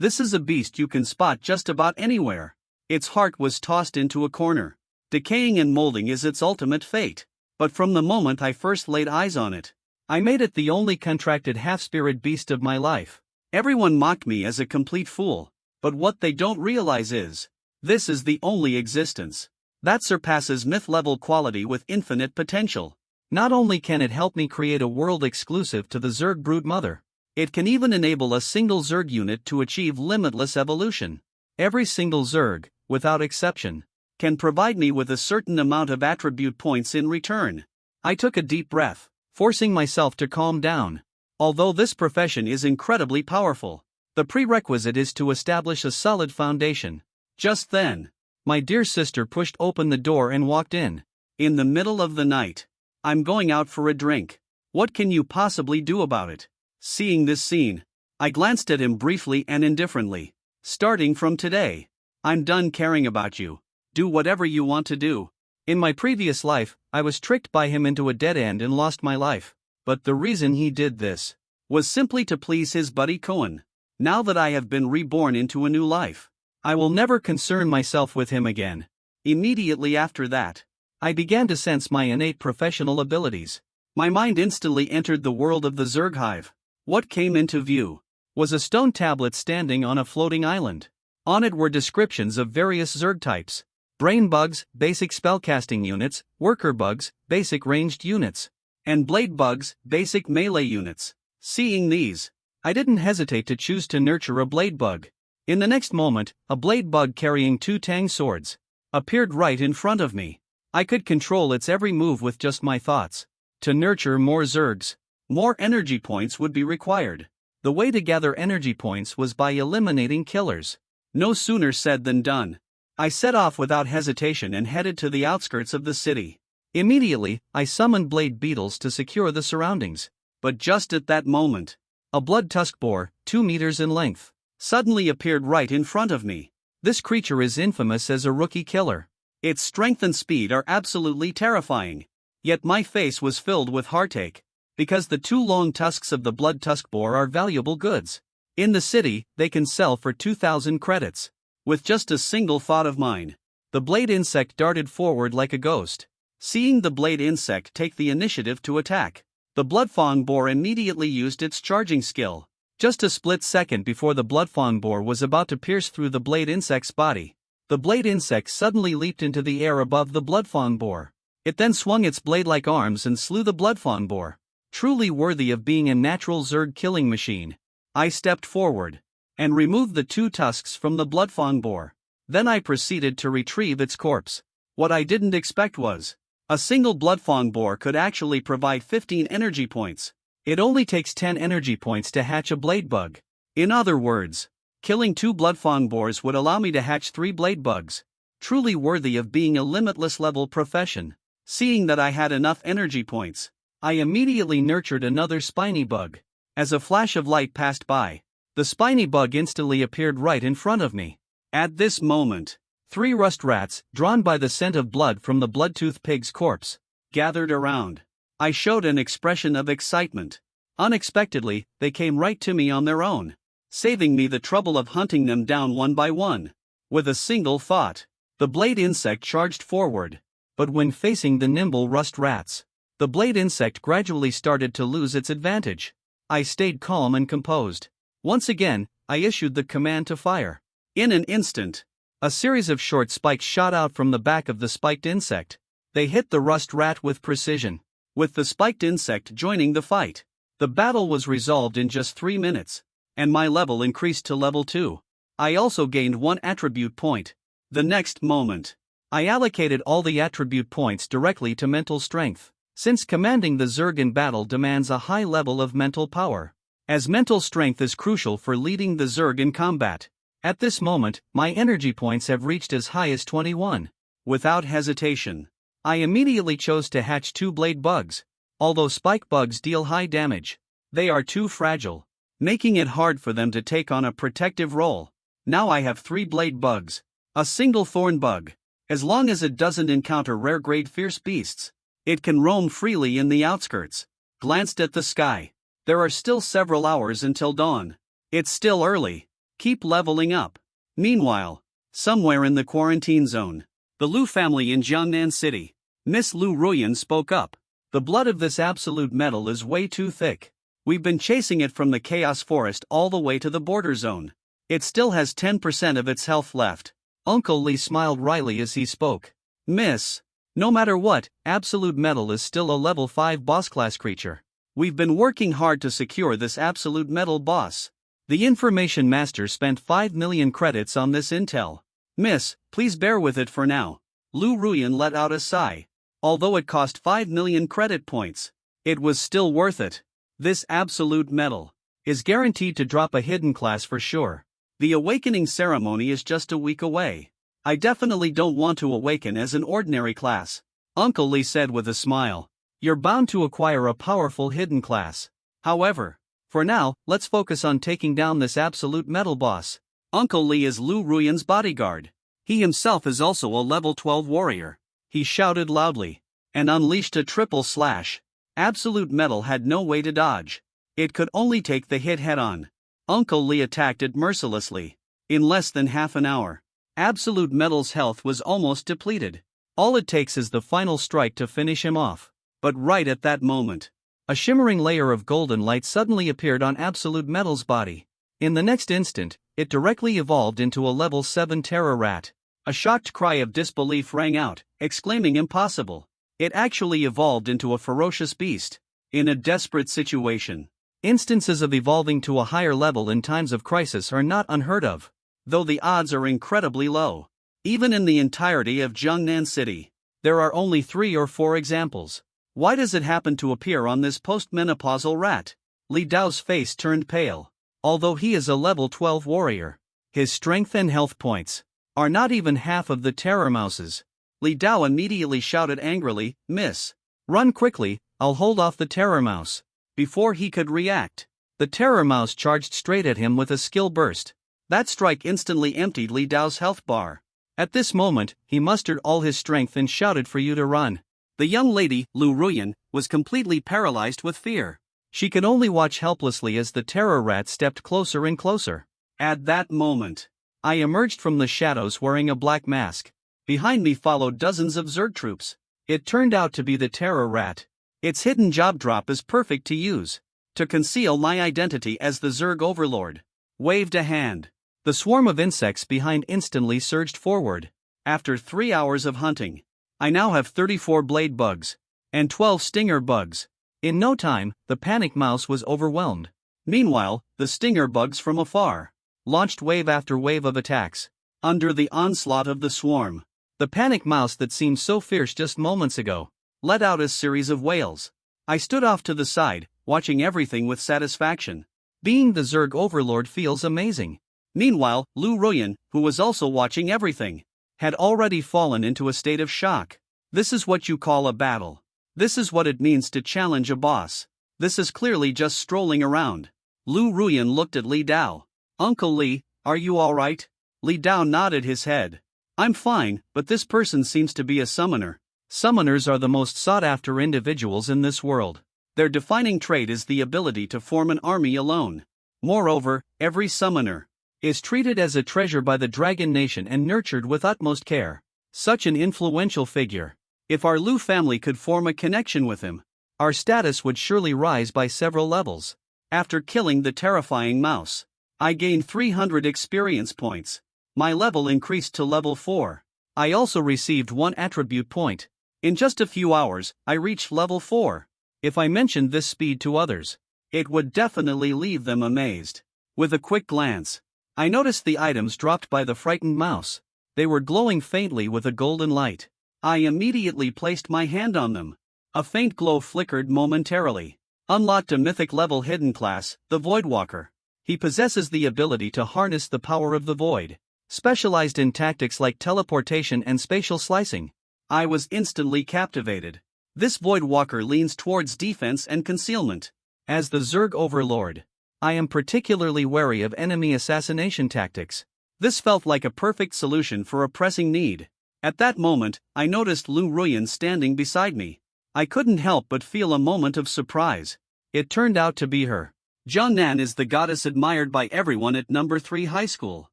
This is a beast you can spot just about anywhere. Its heart was tossed into a corner. Decaying and molding is its ultimate fate. But from the moment I first laid eyes on it, I made it the only contracted half-spirit beast of my life. Everyone mocked me as a complete fool, but what they don't realize is, this is the only existence that surpasses myth-level quality with infinite potential. Not only can it help me create a world exclusive to the Zerg broodmother, it can even enable a single Zerg unit to achieve limitless evolution. Every single Zerg, without exception, can provide me with a certain amount of attribute points in return. I took a deep breath, forcing myself to calm down. Although this profession is incredibly powerful, the prerequisite is to establish a solid foundation. Just then, my dear sister pushed open the door and walked in. In the middle of the night. I'm going out for a drink. What can you possibly do about it? Seeing this scene, I glanced at him briefly and indifferently. Starting from today, I'm done caring about you. Do whatever you want to do. In my previous life, I was tricked by him into a dead end and lost my life. But the reason he did this was simply to please his buddy Cohen. Now that I have been reborn into a new life, I will never concern myself with him again. Immediately after that, I began to sense my innate professional abilities. My mind instantly entered the world of the Zerg hive. What came into view was a stone tablet standing on a floating island. On it were descriptions of various Zerg types: brain bugs, basic spellcasting units; worker bugs, basic ranged units; and blade bugs, basic melee units. Seeing these, I didn't hesitate to choose to nurture a blade bug. In the next moment, a blade bug carrying 2 tang swords appeared right in front of me. I could control its every move with just my thoughts. To nurture more Zergs, more energy points would be required. The way to gather energy points was by eliminating killers. No sooner said than done. I set off without hesitation and headed to the outskirts of the city. Immediately, I summoned blade beetles to secure the surroundings. But just at that moment, a blood tusk boar, 2 meters in length, suddenly appeared right in front of me. This creature is infamous as a rookie killer. Its strength and speed are absolutely terrifying. Yet my face was filled with heartache, because the 2 long tusks of the blood tusk boar are valuable goods. In the city, they can sell for 2,000 credits. With just a single thought of mine, the blade insect darted forward like a ghost. Seeing the blade insect take the initiative to attack, the bloodfawn boar immediately used its charging skill. Just a split second before the bloodfawn boar was about to pierce through the blade insect's body, the blade insect suddenly leaped into the air above the bloodfawn boar. It then swung its blade-like arms and slew the bloodfawn boar. Truly worthy of being a natural Zerg killing machine, I stepped forward and removed the 2 tusks from the bloodfawn boar. Then I proceeded to retrieve its corpse. What I didn't expect was, a single bloodfawn boar could actually provide 15 energy points. It only takes 10 energy points to hatch a blade bug. In other words, killing 2 bloodfawn boars would allow me to hatch 3 blade bugs. Truly worthy of being a limitless level profession. Seeing that I had enough energy points, I immediately nurtured another spiny bug. As a flash of light passed by, the spiny bug instantly appeared right in front of me. At this moment, 3 rust rats, drawn by the scent of blood from the bloodtooth pig's corpse, gathered around. I showed an expression of excitement. Unexpectedly, they came right to me on their own, saving me the trouble of hunting them down one by one. With a single thought, the blade insect charged forward. But when facing the nimble rust rats, the blade insect gradually started to lose its advantage. I stayed calm and composed. Once again, I issued the command to fire. In an instant, a series of short spikes shot out from the back of the spiked insect. They hit the rust rat with precision, with the spiked insect joining the fight. The battle was resolved in just 3 minutes, and my level increased to level 2. I also gained 1 attribute point. The next moment, I allocated all the attribute points directly to mental strength, since commanding the Zerg in battle demands a high level of mental power, as mental strength is crucial for leading the Zerg in combat. At this moment, my energy points have reached as high as 21. Without hesitation, I immediately chose to hatch 2 blade bugs. Although spike bugs deal high damage, they are too fragile, making it hard for them to take on a protective role. Now I have 3 blade bugs, a single thorn bug. As long as it doesn't encounter rare-grade fierce beasts, it can roam freely in the outskirts. Glanced at the sky. There are still several hours until dawn. It's still early. Keep leveling up. Meanwhile, somewhere in the quarantine zone, the Lu family in Jiangnan City, Miss Lu Ruyan spoke up. The blood of this absolute metal is way too thick. We've been chasing it from the chaos forest all the way to the border zone. It still has 10% of its health left. Uncle Lee smiled wryly as he spoke. Miss, no matter what, absolute metal is still a level 5 boss class creature. We've been working hard to secure this absolute metal boss. The information master spent 5 million credits on this intel. Miss, please bear with it for now. Lu Ruyan let out a sigh. Although it cost 5 million credit points, it was still worth it. This absolute metal is guaranteed to drop a hidden class for sure. The awakening ceremony is just a week away. I definitely don't want to awaken as an ordinary class, Uncle Lee said with a smile. You're bound to acquire a powerful hidden class. However, for now, let's focus on taking down this absolute metal boss. Uncle Lee is Lu Ruyan's bodyguard. He himself is also a level 12 warrior. He shouted loudly and unleashed a triple slash. Absolute metal had no way to dodge. It could only take the hit head-on. Uncle Lee attacked it mercilessly. In less than half an hour, absolute metal's health was almost depleted. All it takes is the final strike to finish him off. But right at that moment, a shimmering layer of golden light suddenly appeared on absolute metal's body. In the next instant, it directly evolved into a level 7 terror rat. A shocked cry of disbelief rang out, exclaiming impossible. It actually evolved into a ferocious beast. In a desperate situation, instances of evolving to a higher level in times of crisis are not unheard of, though the odds are incredibly low. Even in the entirety of Jiangnan City, there are only 3 or 4 examples. Why does it happen to appear on this postmenopausal rat? Li Dao's face turned pale. Although he is a level 12 warrior, his strength and health points are not even half of the terror mouse's. Li Dao immediately shouted angrily, Miss, run quickly, I'll hold off the terror mouse. Before he could react, the terror mouse charged straight at him with a skill burst. That strike instantly emptied Li Dao's health bar. At this moment, he mustered all his strength and shouted for you to run. The young lady, Lu Ruyan, was completely paralyzed with fear. She could only watch helplessly as the terror rat stepped closer and closer. At that moment, I emerged from the shadows wearing a black mask. Behind me followed dozens of Zerg troops. It turned out to be the terror rat. Its hidden job drop is perfect to use to conceal my identity as the Zerg overlord. Waved a hand. The swarm of insects behind instantly surged forward. After 3 hours of hunting, I now have 34 blade bugs and 12 stinger bugs. In no time, the panic mouse was overwhelmed. Meanwhile, the stinger bugs from afar launched wave after wave of attacks. Under the onslaught of the swarm, the panic mouse that seemed so fierce just moments ago let out a series of wails. I stood off to the side, watching everything with satisfaction. Being the Zerg overlord feels amazing. Meanwhile, Lu Ruyan, who was also watching everything, had already fallen into a state of shock. This is what you call a battle. This is what it means to challenge a boss. This is clearly just strolling around. Lu Ruyan looked at Li Dao. Uncle Li, are you alright? Li Dao nodded his head. I'm fine, but this person seems to be a summoner. Summoners are the most sought-after individuals in this world. Their defining trait is the ability to form an army alone. Moreover, every summoner is treated as a treasure by the Dragon Nation and nurtured with utmost care. Such an influential figure. If our Lu family could form a connection with him, our status would surely rise by several levels. After killing the terrifying mouse, I gained 300 experience points. My level increased to level 4. I also received 1 attribute point. In just a few hours, I reached level 4. If I mentioned this speed to others, it would definitely leave them amazed. With a quick glance, I noticed the items dropped by the frightened mouse. They were glowing faintly with a golden light. I immediately placed my hand on them. A faint glow flickered momentarily. Unlocked a mythic level hidden class, the Voidwalker. He possesses the ability to harness the power of the void, specialized in tactics like teleportation and spatial slicing. I was instantly captivated. This Voidwalker leans towards defense and concealment. As the Zerg overlord, I am particularly wary of enemy assassination tactics. This felt like a perfect solution for a pressing need. At that moment, I noticed Lu Ruyan standing beside me. I couldn't help but feel a moment of surprise. It turned out to be her. Jiangnan is the goddess admired by everyone at number 3 high school.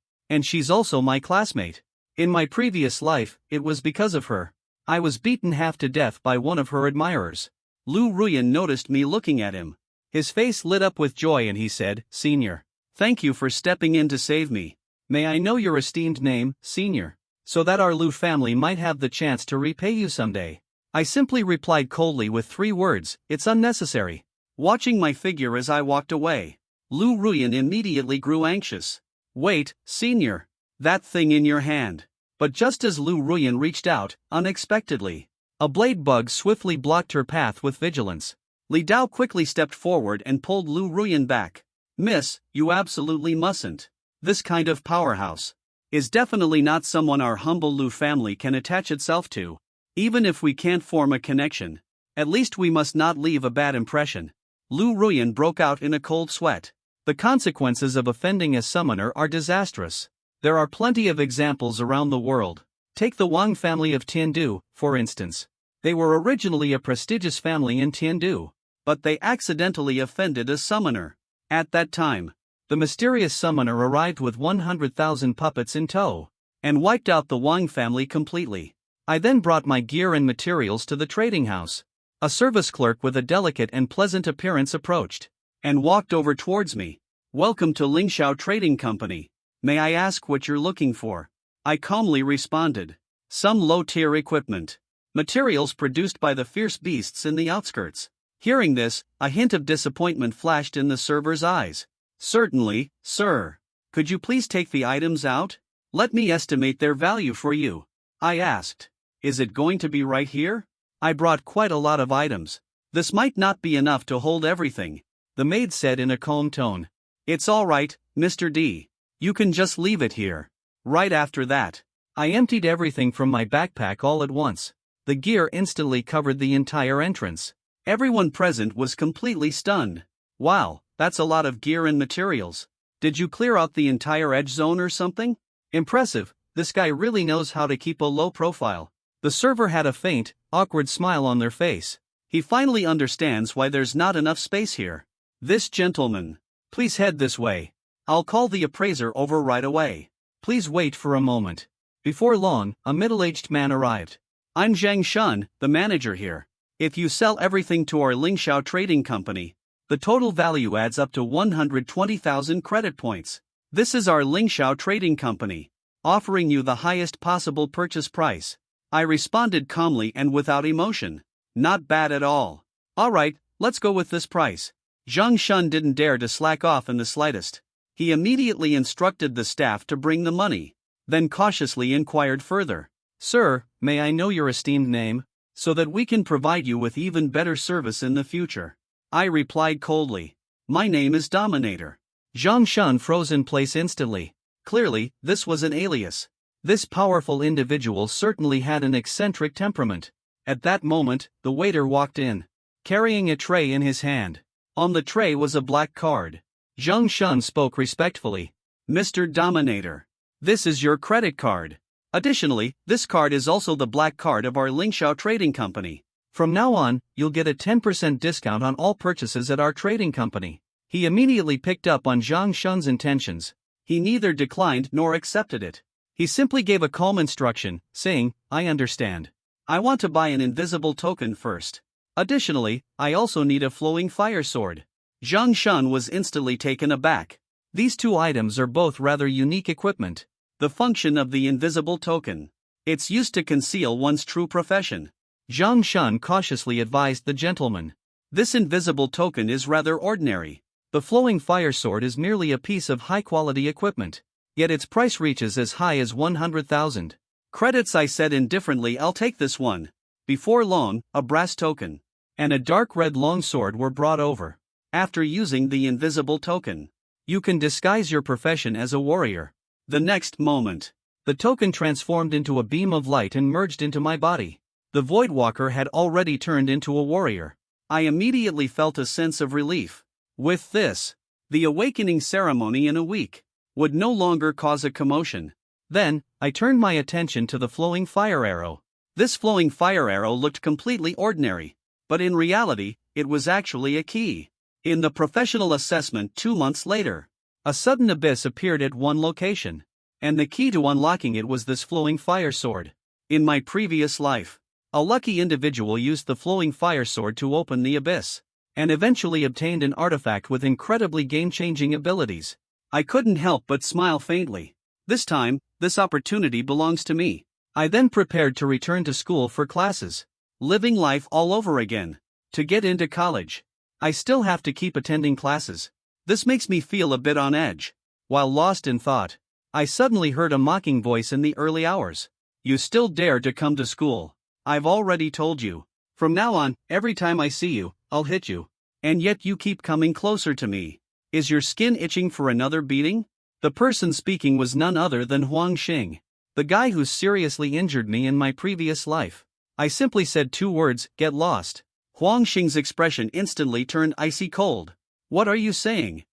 And she's also my classmate. In my previous life, it was because of her I was beaten half to death by one of her admirers. Lu Ruyan noticed me looking at him. His face lit up with joy and he said, "Senior, thank you for stepping in to save me. May I know your esteemed name, Senior, so that our Lu family might have the chance to repay you someday?" I simply replied coldly with 3 words, "It's unnecessary." Watching my figure as I walked away, Lu Ruyan immediately grew anxious. "Wait, Senior. That thing in your hand." But just as Lu Ruyan reached out, unexpectedly, a blade bug swiftly blocked her path with vigilance. Li Dao quickly stepped forward and pulled Lu Ruyan back. "Miss, you absolutely mustn't. This kind of powerhouse is definitely not someone our humble Lu family can attach itself to. Even if we can't form a connection, at least we must not leave a bad impression." Lu Ruyan broke out in a cold sweat. The consequences of offending a summoner are disastrous. There are plenty of examples around the world. Take the Wang family of Tiandu, for instance. They were originally a prestigious family in Tiandu, but they accidentally offended a summoner. At that time, the mysterious summoner arrived with 100,000 puppets in tow and wiped out the Wang family completely. I then brought my gear and materials to the trading house. A service clerk with a delicate and pleasant appearance approached and walked over towards me. "Welcome to Lingxiao Trading Company. May I ask what you're looking for?" I calmly responded. "Some low-tier equipment. Materials produced by the fierce beasts in the outskirts." Hearing this, a hint of disappointment flashed in the server's eyes. "Certainly, sir. Could you please take the items out? Let me estimate their value for you." I asked. "Is it going to be right here?" I brought quite a lot of items. "This might not be enough to hold everything," the maid said in a calm tone. "It's all right, Mr. D. You can just leave it here." Right after that, I emptied everything from my backpack all at once. The gear instantly covered the entire entrance. Everyone present was completely stunned. "Wow, that's a lot of gear and materials. Did you clear out the entire edge zone or something? Impressive, this guy really knows how to keep a low profile." The server had a faint, awkward smile on their face. He finally understands why there's not enough space here. "This gentleman, please head this way. I'll call the appraiser over right away. Please wait for a moment." Before long, a middle-aged man arrived. "I'm Zhang Shun, the manager here. If you sell everything to our Lingxiao Trading Company, the total value adds up to 120,000 credit points. This is our Lingxiao Trading Company, offering you the highest possible purchase price." I responded calmly and without emotion. "Not bad at all. All right, let's go with this price." Zhang Shun didn't dare to slack off in the slightest. He immediately instructed the staff to bring the money, then cautiously inquired further. "Sir, may I know your esteemed name, so that we can provide you with even better service in the future?" I replied coldly. "My name is Dominator." Zhang Shun froze in place instantly. Clearly, this was an alias. This powerful individual certainly had an eccentric temperament. At that moment, the waiter walked in, carrying a tray in his hand. On the tray was a black card. Zhang Shun spoke respectfully. "Mr. Dominator, this is your credit card. Additionally, this card is also the black card of our Lingxiao Trading Company. From now on, you'll get a 10% discount on all purchases at our trading company." He immediately picked up on Zhang Shun's intentions. He neither declined nor accepted it. He simply gave a calm instruction, saying, "I understand. I want to buy an invisible token first. Additionally, I also need a flowing fire sword." Zhang Shun was instantly taken aback. These 2 items are both rather unique equipment. The function of the invisible token. It's used to conceal one's true profession. Zhang Shun cautiously advised the gentleman. "This invisible token is rather ordinary. The flowing fire sword is merely a piece of high-quality equipment. Yet its price reaches as high as 100,000 credits." I said indifferently, "I'll take this one." Before long, a brass token and a dark red longsword were brought over. After using the invisible token, you can disguise your profession as a warrior. The next moment, the token transformed into a beam of light and merged into my body. The Voidwalker had already turned into a warrior. I immediately felt a sense of relief. With this, the awakening ceremony in a week would no longer cause a commotion. Then, I turned my attention to the flowing fire arrow. This flowing fire arrow looked completely ordinary, but in reality, it was actually a key. In the professional assessment 2 months later, a sudden abyss appeared at one location, and the key to unlocking it was this flowing fire sword. In my previous life, a lucky individual used the flowing fire sword to open the abyss, and eventually obtained an artifact with incredibly game-changing abilities. I couldn't help but smile faintly. This time, this opportunity belongs to me. I then prepared to return to school for classes, living life all over again. To get into college, I still have to keep attending classes. This makes me feel a bit on edge. While lost in thought, I suddenly heard a mocking voice in the early hours. You still dare to come to school? I've already told you. From now on, every time I see you, I'll hit you. And yet you keep coming closer to me. Is your skin itching for another beating? The person speaking was none other than Huang Xing, the guy who seriously injured me in my previous life. I simply said 2 words, get lost. Huang Xing's expression instantly turned icy cold. What are you saying?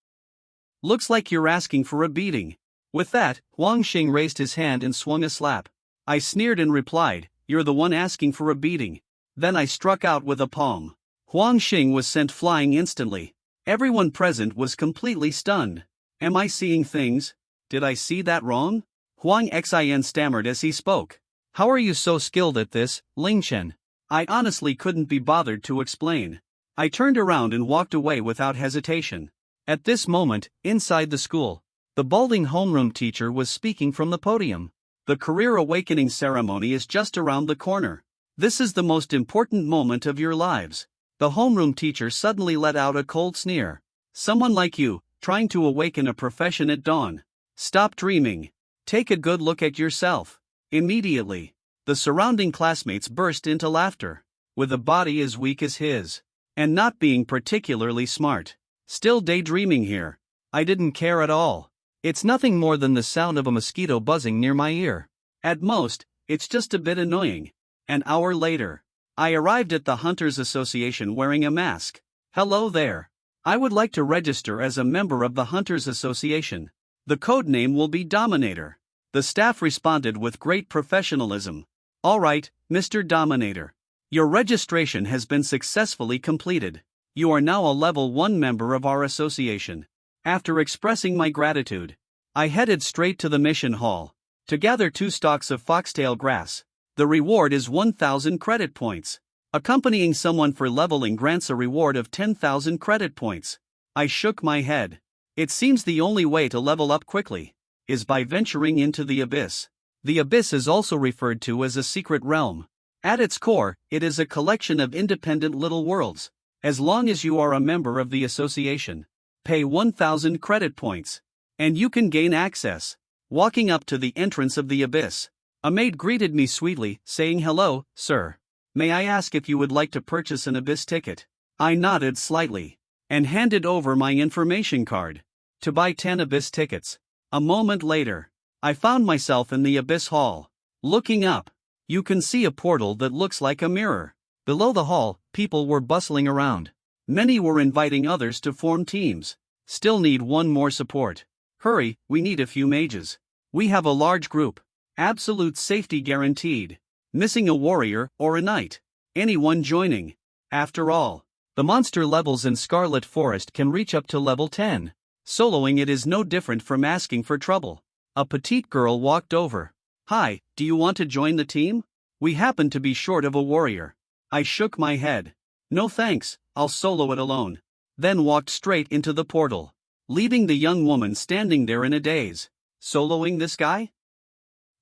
Looks like you're asking for a beating. With that, Huang Xing raised his hand and swung a slap. I sneered and replied, you're the one asking for a beating. Then I struck out with a palm. Huang Xing was sent flying instantly. Everyone present was completely stunned. Am I seeing things? Did I see that wrong? Huang Xin stammered as he spoke. How are you so skilled at this, Ling Chen? I honestly couldn't be bothered to explain. I turned around and walked away without hesitation. At this moment, inside the school, the balding homeroom teacher was speaking from the podium. The career awakening ceremony is just around the corner. This is the most important moment of your lives. The homeroom teacher suddenly let out a cold sneer. Someone like you, trying to awaken a profession at dawn. Stop dreaming. Take a good look at yourself. Immediately, the surrounding classmates burst into laughter. With a body as weak as his, and not being particularly smart. Still daydreaming here. I didn't care at all. It's nothing more than the sound of a mosquito buzzing near my ear. At most, it's just a bit annoying. An hour later, I arrived at the Hunters Association wearing a mask. Hello there. I would like to register as a member of the Hunters Association. The code name will be Dominator. The staff responded with great professionalism. All right, Mr. Dominator. Your registration has been successfully completed. You are now a level 1 member of our association. After expressing my gratitude, I headed straight to the mission hall to gather 2 stalks of foxtail grass. The reward is 1,000 credit points. Accompanying someone for leveling grants a reward of 10,000 credit points. I shook my head. It seems the only way to level up quickly is by venturing into the abyss. The abyss is also referred to as a secret realm. At its core, it is a collection of independent little worlds. As long as you are a member of the association, pay 1,000 credit points, and you can gain access. Walking up to the entrance of the abyss, a maid greeted me sweetly, saying, "Hello, sir. May I ask if you would like to purchase an abyss ticket?" I nodded slightly, and handed over my information card to buy 10 abyss tickets. A moment later, I found myself in the abyss hall. Looking up, you can see a portal that looks like a mirror. Below the hall, people were bustling around. Many were inviting others to form teams. Still need one more support. Hurry, we need a few mages. We have a large group. Absolute safety guaranteed. Missing a warrior or a knight. Anyone joining? After all, the monster levels in Scarlet Forest can reach up to level 10. Soloing it is no different from asking for trouble. A petite girl walked over. Hi, do you want to join the team? We happen to be short of a warrior. I shook my head. No thanks, I'll solo it alone. Then walked straight into the portal, leaving the young woman standing there in a daze. Soloing this guy?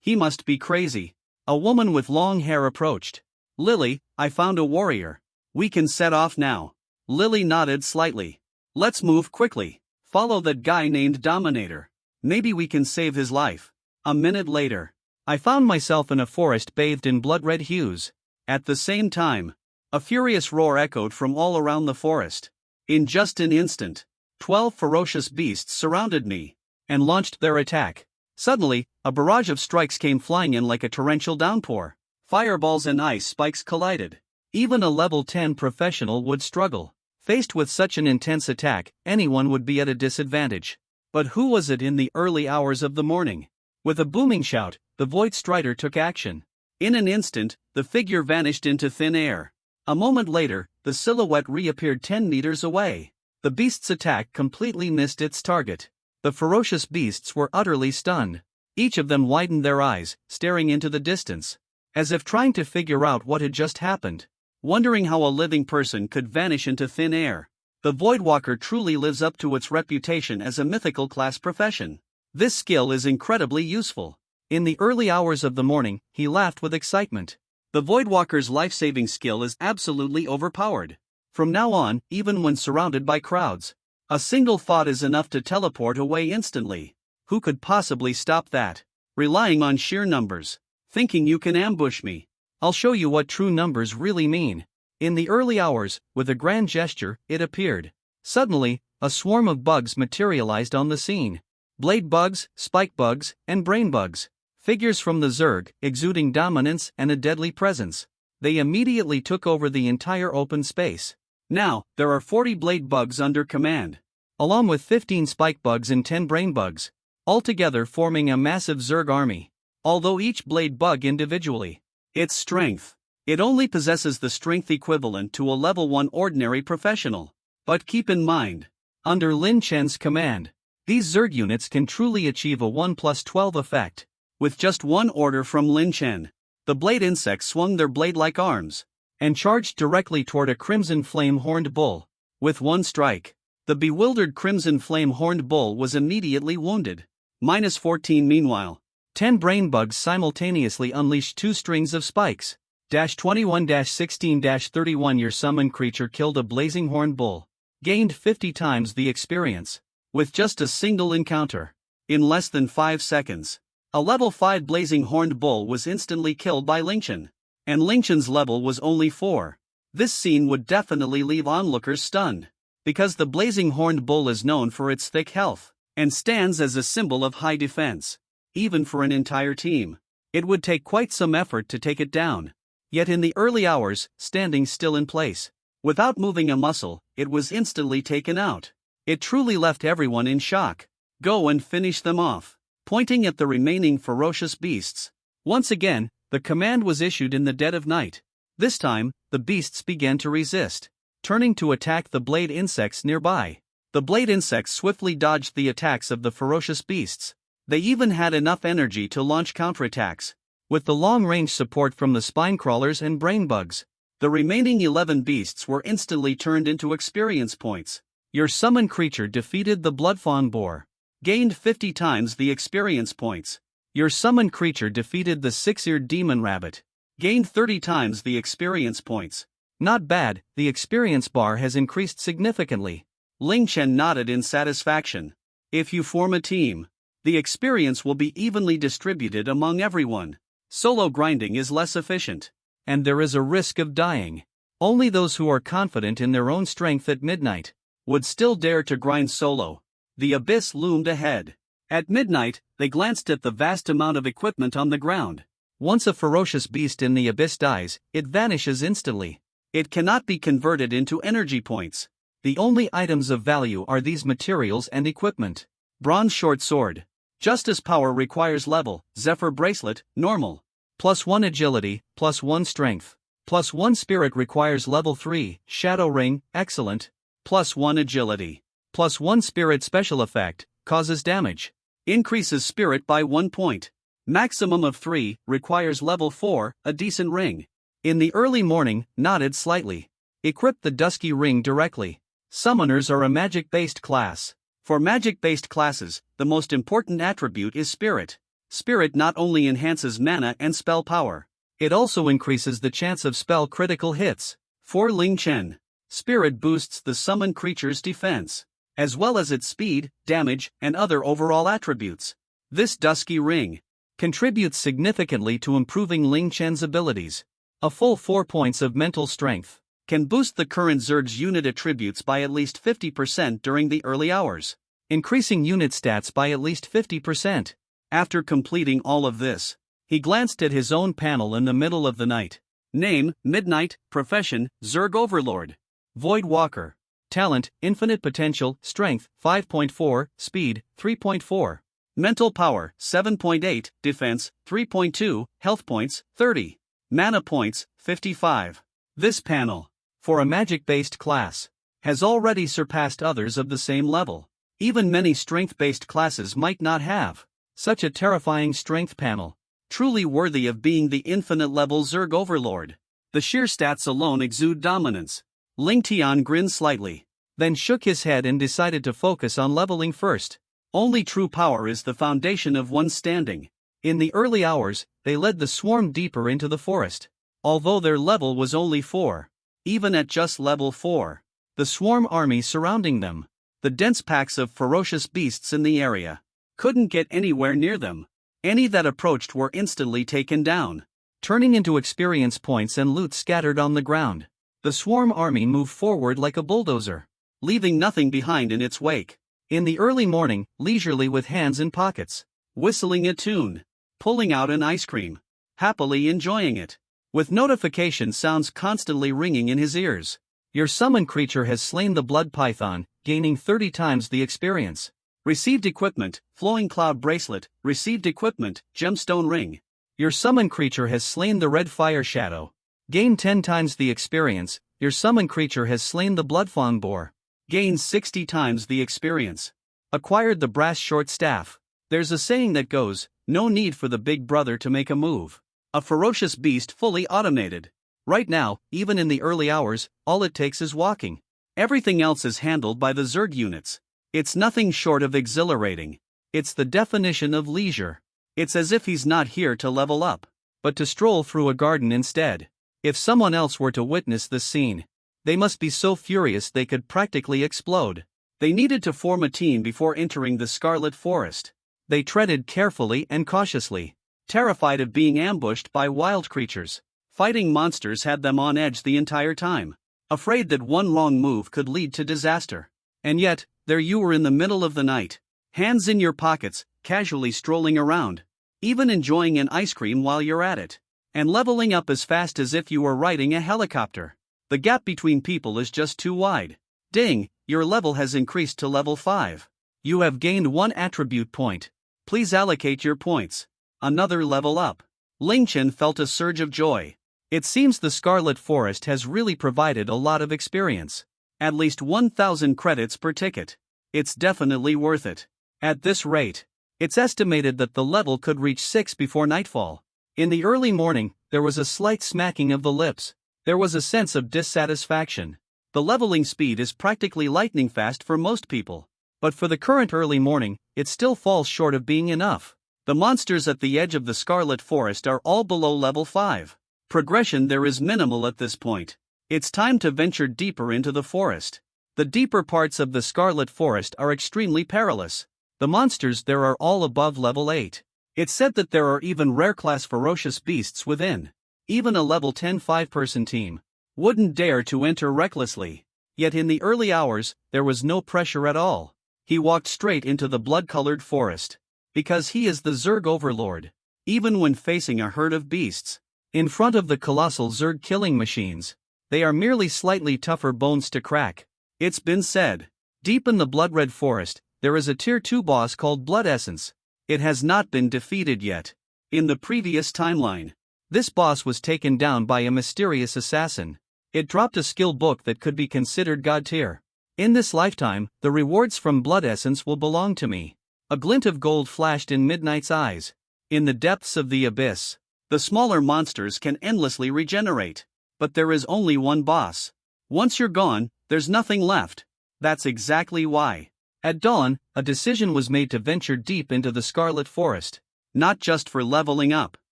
He must be crazy. A woman with long hair approached. Lily, I found a warrior. We can set off now. Lily nodded slightly. Let's move quickly. Follow that guy named Dominator. Maybe we can save his life. A minute later, I found myself in a forest bathed in blood-red hues. At the same time, a furious roar echoed from all around the forest. In just an instant, 12 ferocious beasts surrounded me and launched their attack. Suddenly, a barrage of strikes came flying in like a torrential downpour. Fireballs and ice spikes collided. Even a level 10 professional would struggle. Faced with such an intense attack, anyone would be at a disadvantage. But who was it in the early hours of the morning? With a booming shout, the Void Strider took action. In an instant, the figure vanished into thin air. A moment later, the silhouette reappeared 10 meters away. The beast's attack completely missed its target. The ferocious beasts were utterly stunned. Each of them widened their eyes, staring into the distance, as if trying to figure out what had just happened, wondering how a living person could vanish into thin air. The Voidwalker truly lives up to its reputation as a mythical class profession. This skill is incredibly useful. In the early hours of the morning, he laughed with excitement. The Voidwalker's life-saving skill is absolutely overpowered. From now on, even when surrounded by crowds, a single thought is enough to teleport away instantly. Who could possibly stop that? Relying on sheer numbers. Thinking you can ambush me. I'll show you what true numbers really mean. In the early hours, with a grand gesture, it appeared. Suddenly, a swarm of bugs materialized on the scene. Blade bugs, spike bugs, and brain bugs. Figures from the Zerg, exuding dominance and a deadly presence. They immediately took over the entire open space. Now, there are 40 blade bugs under command, along with 15 spike bugs and 10 brain bugs, altogether forming a massive Zerg army. Although each blade bug individually, its strength, it only possesses the strength equivalent to a level 1 ordinary professional. But keep in mind, under Lin Chen's command, these Zerg units can truly achieve a 1+12 effect. With just one order from Lin Chen, the blade insects swung their blade-like arms and charged directly toward a crimson flame-horned bull. With one strike, the bewildered crimson flame-horned bull was immediately wounded. -14 Meanwhile, 10 brain bugs simultaneously unleashed 2 strings of spikes. 21-16-31 Your summoned creature killed a blazing horned bull. Gained 50 times the experience. With just a single encounter. In less than 5 seconds, a level 5 blazing horned bull was instantly killed by Lingchen. And Lingchen's level was only 4. This scene would definitely leave onlookers stunned, because the blazing horned bull is known for its thick health, and stands as a symbol of high defense. Even for an entire team, it would take quite some effort to take it down. Yet in the early hours, standing still in place, without moving a muscle, it was instantly taken out. It truly left everyone in shock. Go and finish them off. Pointing at the remaining ferocious beasts. Once again, the command was issued in the dead of night. This time, the beasts began to resist, turning to attack the blade insects nearby. The blade insects swiftly dodged the attacks of the ferocious beasts. They even had enough energy to launch counterattacks. With the long-range support from the spine crawlers and brain bugs, the remaining 11 beasts were instantly turned into experience points. Your summoned creature defeated the Bloodfawn boar. Gained 50 times the experience points. Your summoned creature defeated the 6-eared demon rabbit. Gained 30 times the experience points. Not bad, the experience bar has increased significantly. Ling Chen nodded in satisfaction. If you form a team, the experience will be evenly distributed among everyone. Solo grinding is less efficient, and there is a risk of dying. Only those who are confident in their own strength at midnight would still dare to grind solo. The abyss loomed ahead. At midnight, they glanced at the vast amount of equipment on the ground. Once a ferocious beast in the abyss dies, it vanishes instantly. It cannot be converted into energy points. The only items of value are these materials and equipment. Bronze short sword. Justice power requires level. Zephyr bracelet, normal. +1 agility, +1 strength. +1 spirit requires level 3. Shadow ring, excellent. +1 agility. +1 spirit special effect, causes damage. Increases spirit by 1 point. Maximum of 3, requires level 4, a decent ring. In the early morning, nodded slightly. Equip the dusky ring directly. Summoners are a magic-based class. For magic-based classes, the most important attribute is spirit. Spirit not only enhances mana and spell power, it also increases the chance of spell critical hits. For Ling Chen, spirit boosts the summoned creature's defense, as well as its speed, damage, and other overall attributes. This dusky ring contributes significantly to improving Ling Chen's abilities. A full 4 points of mental strength can boost the current Zerg's unit attributes by at least 50% during the early hours, increasing unit stats by at least 50%. After completing all of this, he glanced at his own panel in the middle of the night. Name, Midnight, Profession, Zerg Overlord. Void Walker. Talent, Infinite Potential, Strength, 5.4, Speed, 3.4. Mental Power, 7.8, Defense, 3.2, Health Points, 30. Mana Points, 55. This panel, for a magic-based class, has already surpassed others of the same level. Even many strength-based classes might not have such a terrifying strength panel, truly worthy of being the infinite-level Zerg overlord. The sheer stats alone exude dominance. Ling Tian grinned slightly, then shook his head and decided to focus on leveling first. Only true power is the foundation of one's standing. In the early hours, they led the swarm deeper into the forest. Although their level was only 4. Even at just level 4, the swarm army surrounding them, the dense packs of ferocious beasts in the area, couldn't get anywhere near them. Any that approached were instantly taken down, turning into experience points and loot scattered on the ground. The swarm army moved forward like a bulldozer, leaving nothing behind in its wake. In the early morning, leisurely with hands in pockets, whistling a tune, pulling out an ice cream, happily enjoying it, with notification sounds constantly ringing in his ears. Your summon creature has slain the blood python, gaining 30 times the experience. Received equipment, flowing cloud bracelet. Received equipment, gemstone ring. Your summon creature has slain the red fire shadow. Gain 10 times the experience. Your summon creature has slain the bloodfawn boar. Gain 60 times the experience. Acquired the brass short staff. There's a saying that goes, no need for the big brother to make a move. A ferocious beast fully automated. Right now, even in the early hours, all it takes is walking. Everything else is handled by the Zerg units. It's nothing short of exhilarating. It's the definition of leisure. It's as if he's not here to level up, but to stroll through a garden instead. If someone else were to witness this scene, they must be so furious they could practically explode. They needed to form a team before entering the Scarlet Forest. They treaded carefully and cautiously, terrified of being ambushed by wild creatures. Fighting monsters had them on edge the entire time, afraid that one wrong move could lead to disaster. And yet, there you were in the middle of the night, hands in your pockets, casually strolling around, even enjoying an ice cream while you're at it, and leveling up as fast as if you were riding a helicopter. The gap between people is just too wide. Ding, your level has increased to level 5. You have gained 1 attribute point. Please allocate your points. Another level up. Ling Chen felt a surge of joy. It seems the Scarlet Forest has really provided a lot of experience. At least 1,000 credits per ticket. It's definitely worth it. At this rate, it's estimated that the level could reach 6 before nightfall. In the early morning, there was a slight smacking of the lips. There was a sense of dissatisfaction. The leveling speed is practically lightning fast for most people. But for the current early morning, it still falls short of being enough. The monsters at the edge of the Scarlet Forest are all below level 5. Progression there is minimal at this point. It's time to venture deeper into the forest. The deeper parts of the Scarlet Forest are extremely perilous. The monsters there are all above level 8. It's said that there are even rare-class ferocious beasts within. Even a level 10 5-person team wouldn't dare to enter recklessly. Yet in the early hours, there was no pressure at all. He walked straight into the blood-colored forest. Because he is the Zerg overlord. Even when facing a herd of beasts, in front of the colossal Zerg killing machines, they are merely slightly tougher bones to crack. It's been said, deep in the blood-red forest, there is a tier 2 boss called Blood Essence. It has not been defeated yet. In the previous timeline, this boss was taken down by a mysterious assassin. It dropped a skill book that could be considered god tier. In this lifetime, the rewards from Blood Essence will belong to me. A glint of gold flashed in Midnight's eyes. In the depths of the abyss, the smaller monsters can endlessly regenerate. But there is only one boss. Once you're gone, there's nothing left. That's exactly why. At dawn, a decision was made to venture deep into the Scarlet Forest. Not just for leveling up,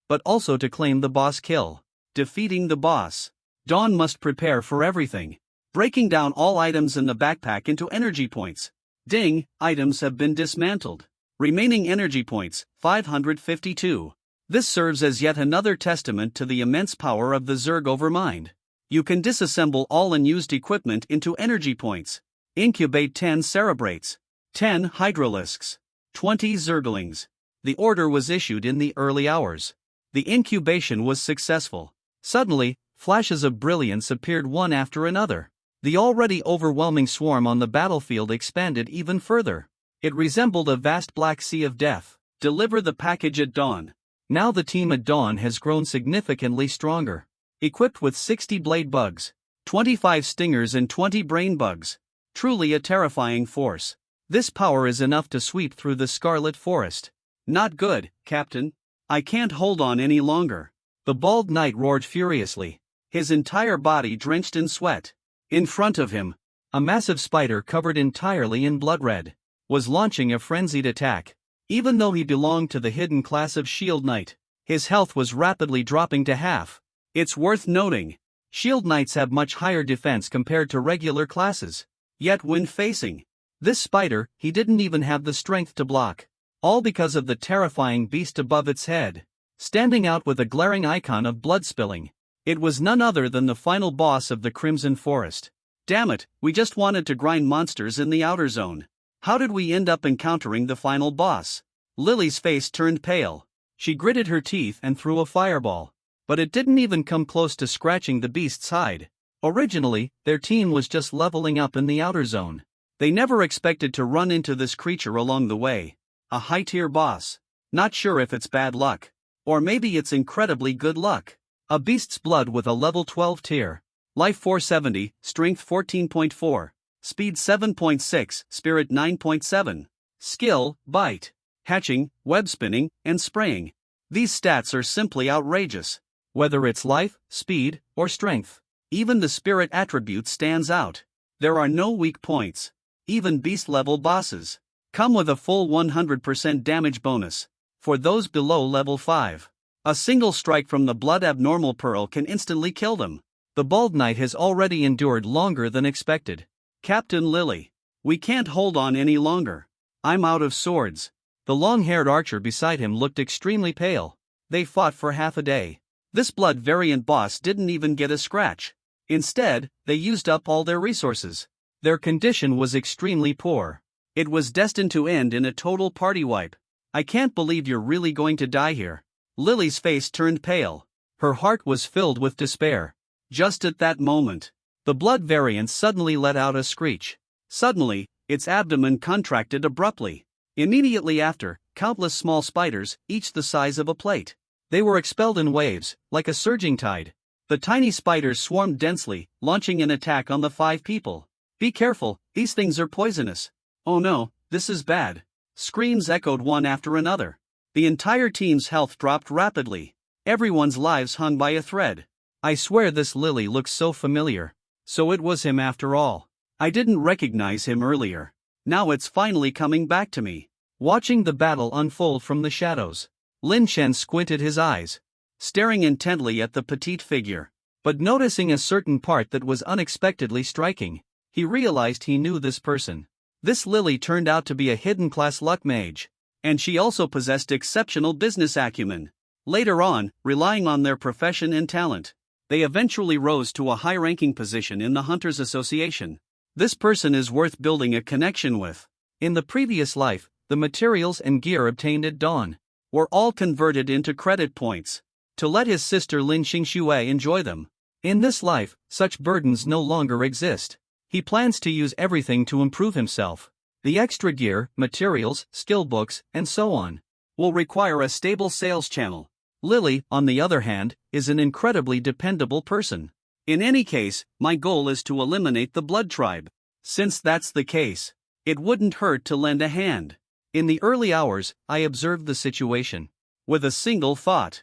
but also to claim the boss kill. Defeating the boss. Dawn must prepare for everything. Breaking down all items in the backpack into energy points. Ding, items have been dismantled. Remaining energy points, 552. This serves as yet another testament to the immense power of the Zerg Overmind. You can disassemble all unused equipment into energy points. Incubate 10 cerebrates, 10 hydralisks, 20 zerglings. The order was issued in the early hours. The incubation was successful. Suddenly, flashes of brilliance appeared one after another. The already overwhelming swarm on the battlefield expanded even further. It resembled a vast black sea of death. Deliver the package at dawn. Now the team at dawn has grown significantly stronger. Equipped with 60 blade bugs, 25 stingers and 20 brain bugs. Truly a terrifying force. This power is enough to sweep through the scarlet forest. Not good, Captain. I can't hold on any longer. The bald knight roared furiously, his entire body drenched in sweat. In front of him, a massive spider covered entirely in blood red was launching a frenzied attack. Even though he belonged to the hidden class of Shield Knight, his health was rapidly dropping to half. It's worth noting, Shield Knights have much higher defense compared to regular classes. Yet when facing this spider, he didn't even have the strength to block. All because of the terrifying beast above its head, standing out with a glaring icon of blood spilling. It was none other than the final boss of the Crimson Forest. Damn it, we just wanted to grind monsters in the outer zone. How did we end up encountering the final boss? Lily's face turned pale. She gritted her teeth and threw a fireball. But it didn't even come close to scratching the beast's hide. Originally, their team was just leveling up in the outer zone. They never expected to run into this creature along the way. A high-tier boss. Not sure if it's bad luck. Or maybe it's incredibly good luck. A beast's blood with a level 12 tier. Life 470, Strength 14.4, Speed 7.6, Spirit 9.7. Skill, Bite, Hatching, Web Spinning, and Spraying. These stats are simply outrageous. Whether it's life, speed, or strength, even the spirit attribute stands out. There are no weak points. Even beast-level bosses come with a full 100% damage bonus. For those below level 5, a single strike from the blood abnormal pearl can instantly kill them. The bald knight has already endured longer than expected. Captain Lily, we can't hold on any longer. I'm out of swords. The long-haired archer beside him looked extremely pale. They fought for half a day. This blood variant boss didn't even get a scratch. Instead, they used up all their resources. Their condition was extremely poor. It was destined to end in a total party wipe. I can't believe you're really going to die here. Lily's face turned pale. Her heart was filled with despair. Just at that moment, the blood variant suddenly let out a screech. Suddenly, its abdomen contracted abruptly. Immediately after, countless small spiders, each the size of a plate. They were expelled in waves, like a surging tide. The tiny spiders swarmed densely, launching an attack on the 5 people. Be careful, these things are poisonous. Oh no, this is bad. Screams echoed one after another. The entire team's health dropped rapidly. Everyone's lives hung by a thread. I swear this Lily looks so familiar. So it was him after all. I didn't recognize him earlier. Now it's finally coming back to me. Watching the battle unfold from the shadows, Lin Shen squinted his eyes, staring intently at the petite figure. But noticing a certain part that was unexpectedly striking, he realized he knew this person. This Lily turned out to be a hidden class luck mage. And she also possessed exceptional business acumen. Later on, relying on their profession and talent, they eventually rose to a high-ranking position in the Hunters Association. This person is worth building a connection with. In the previous life, the materials and gear obtained at dawn were all converted into credit points to let his sister Lin Xingxue enjoy them. In this life, such burdens no longer exist. He plans to use everything to improve himself. The extra gear, materials, skill books, and so on will require a stable sales channel. Lily, on the other hand, is an incredibly dependable person. In any case, my goal is to eliminate the blood tribe. Since that's the case, it wouldn't hurt to lend a hand. In the early hours, I observed the situation with a single thought.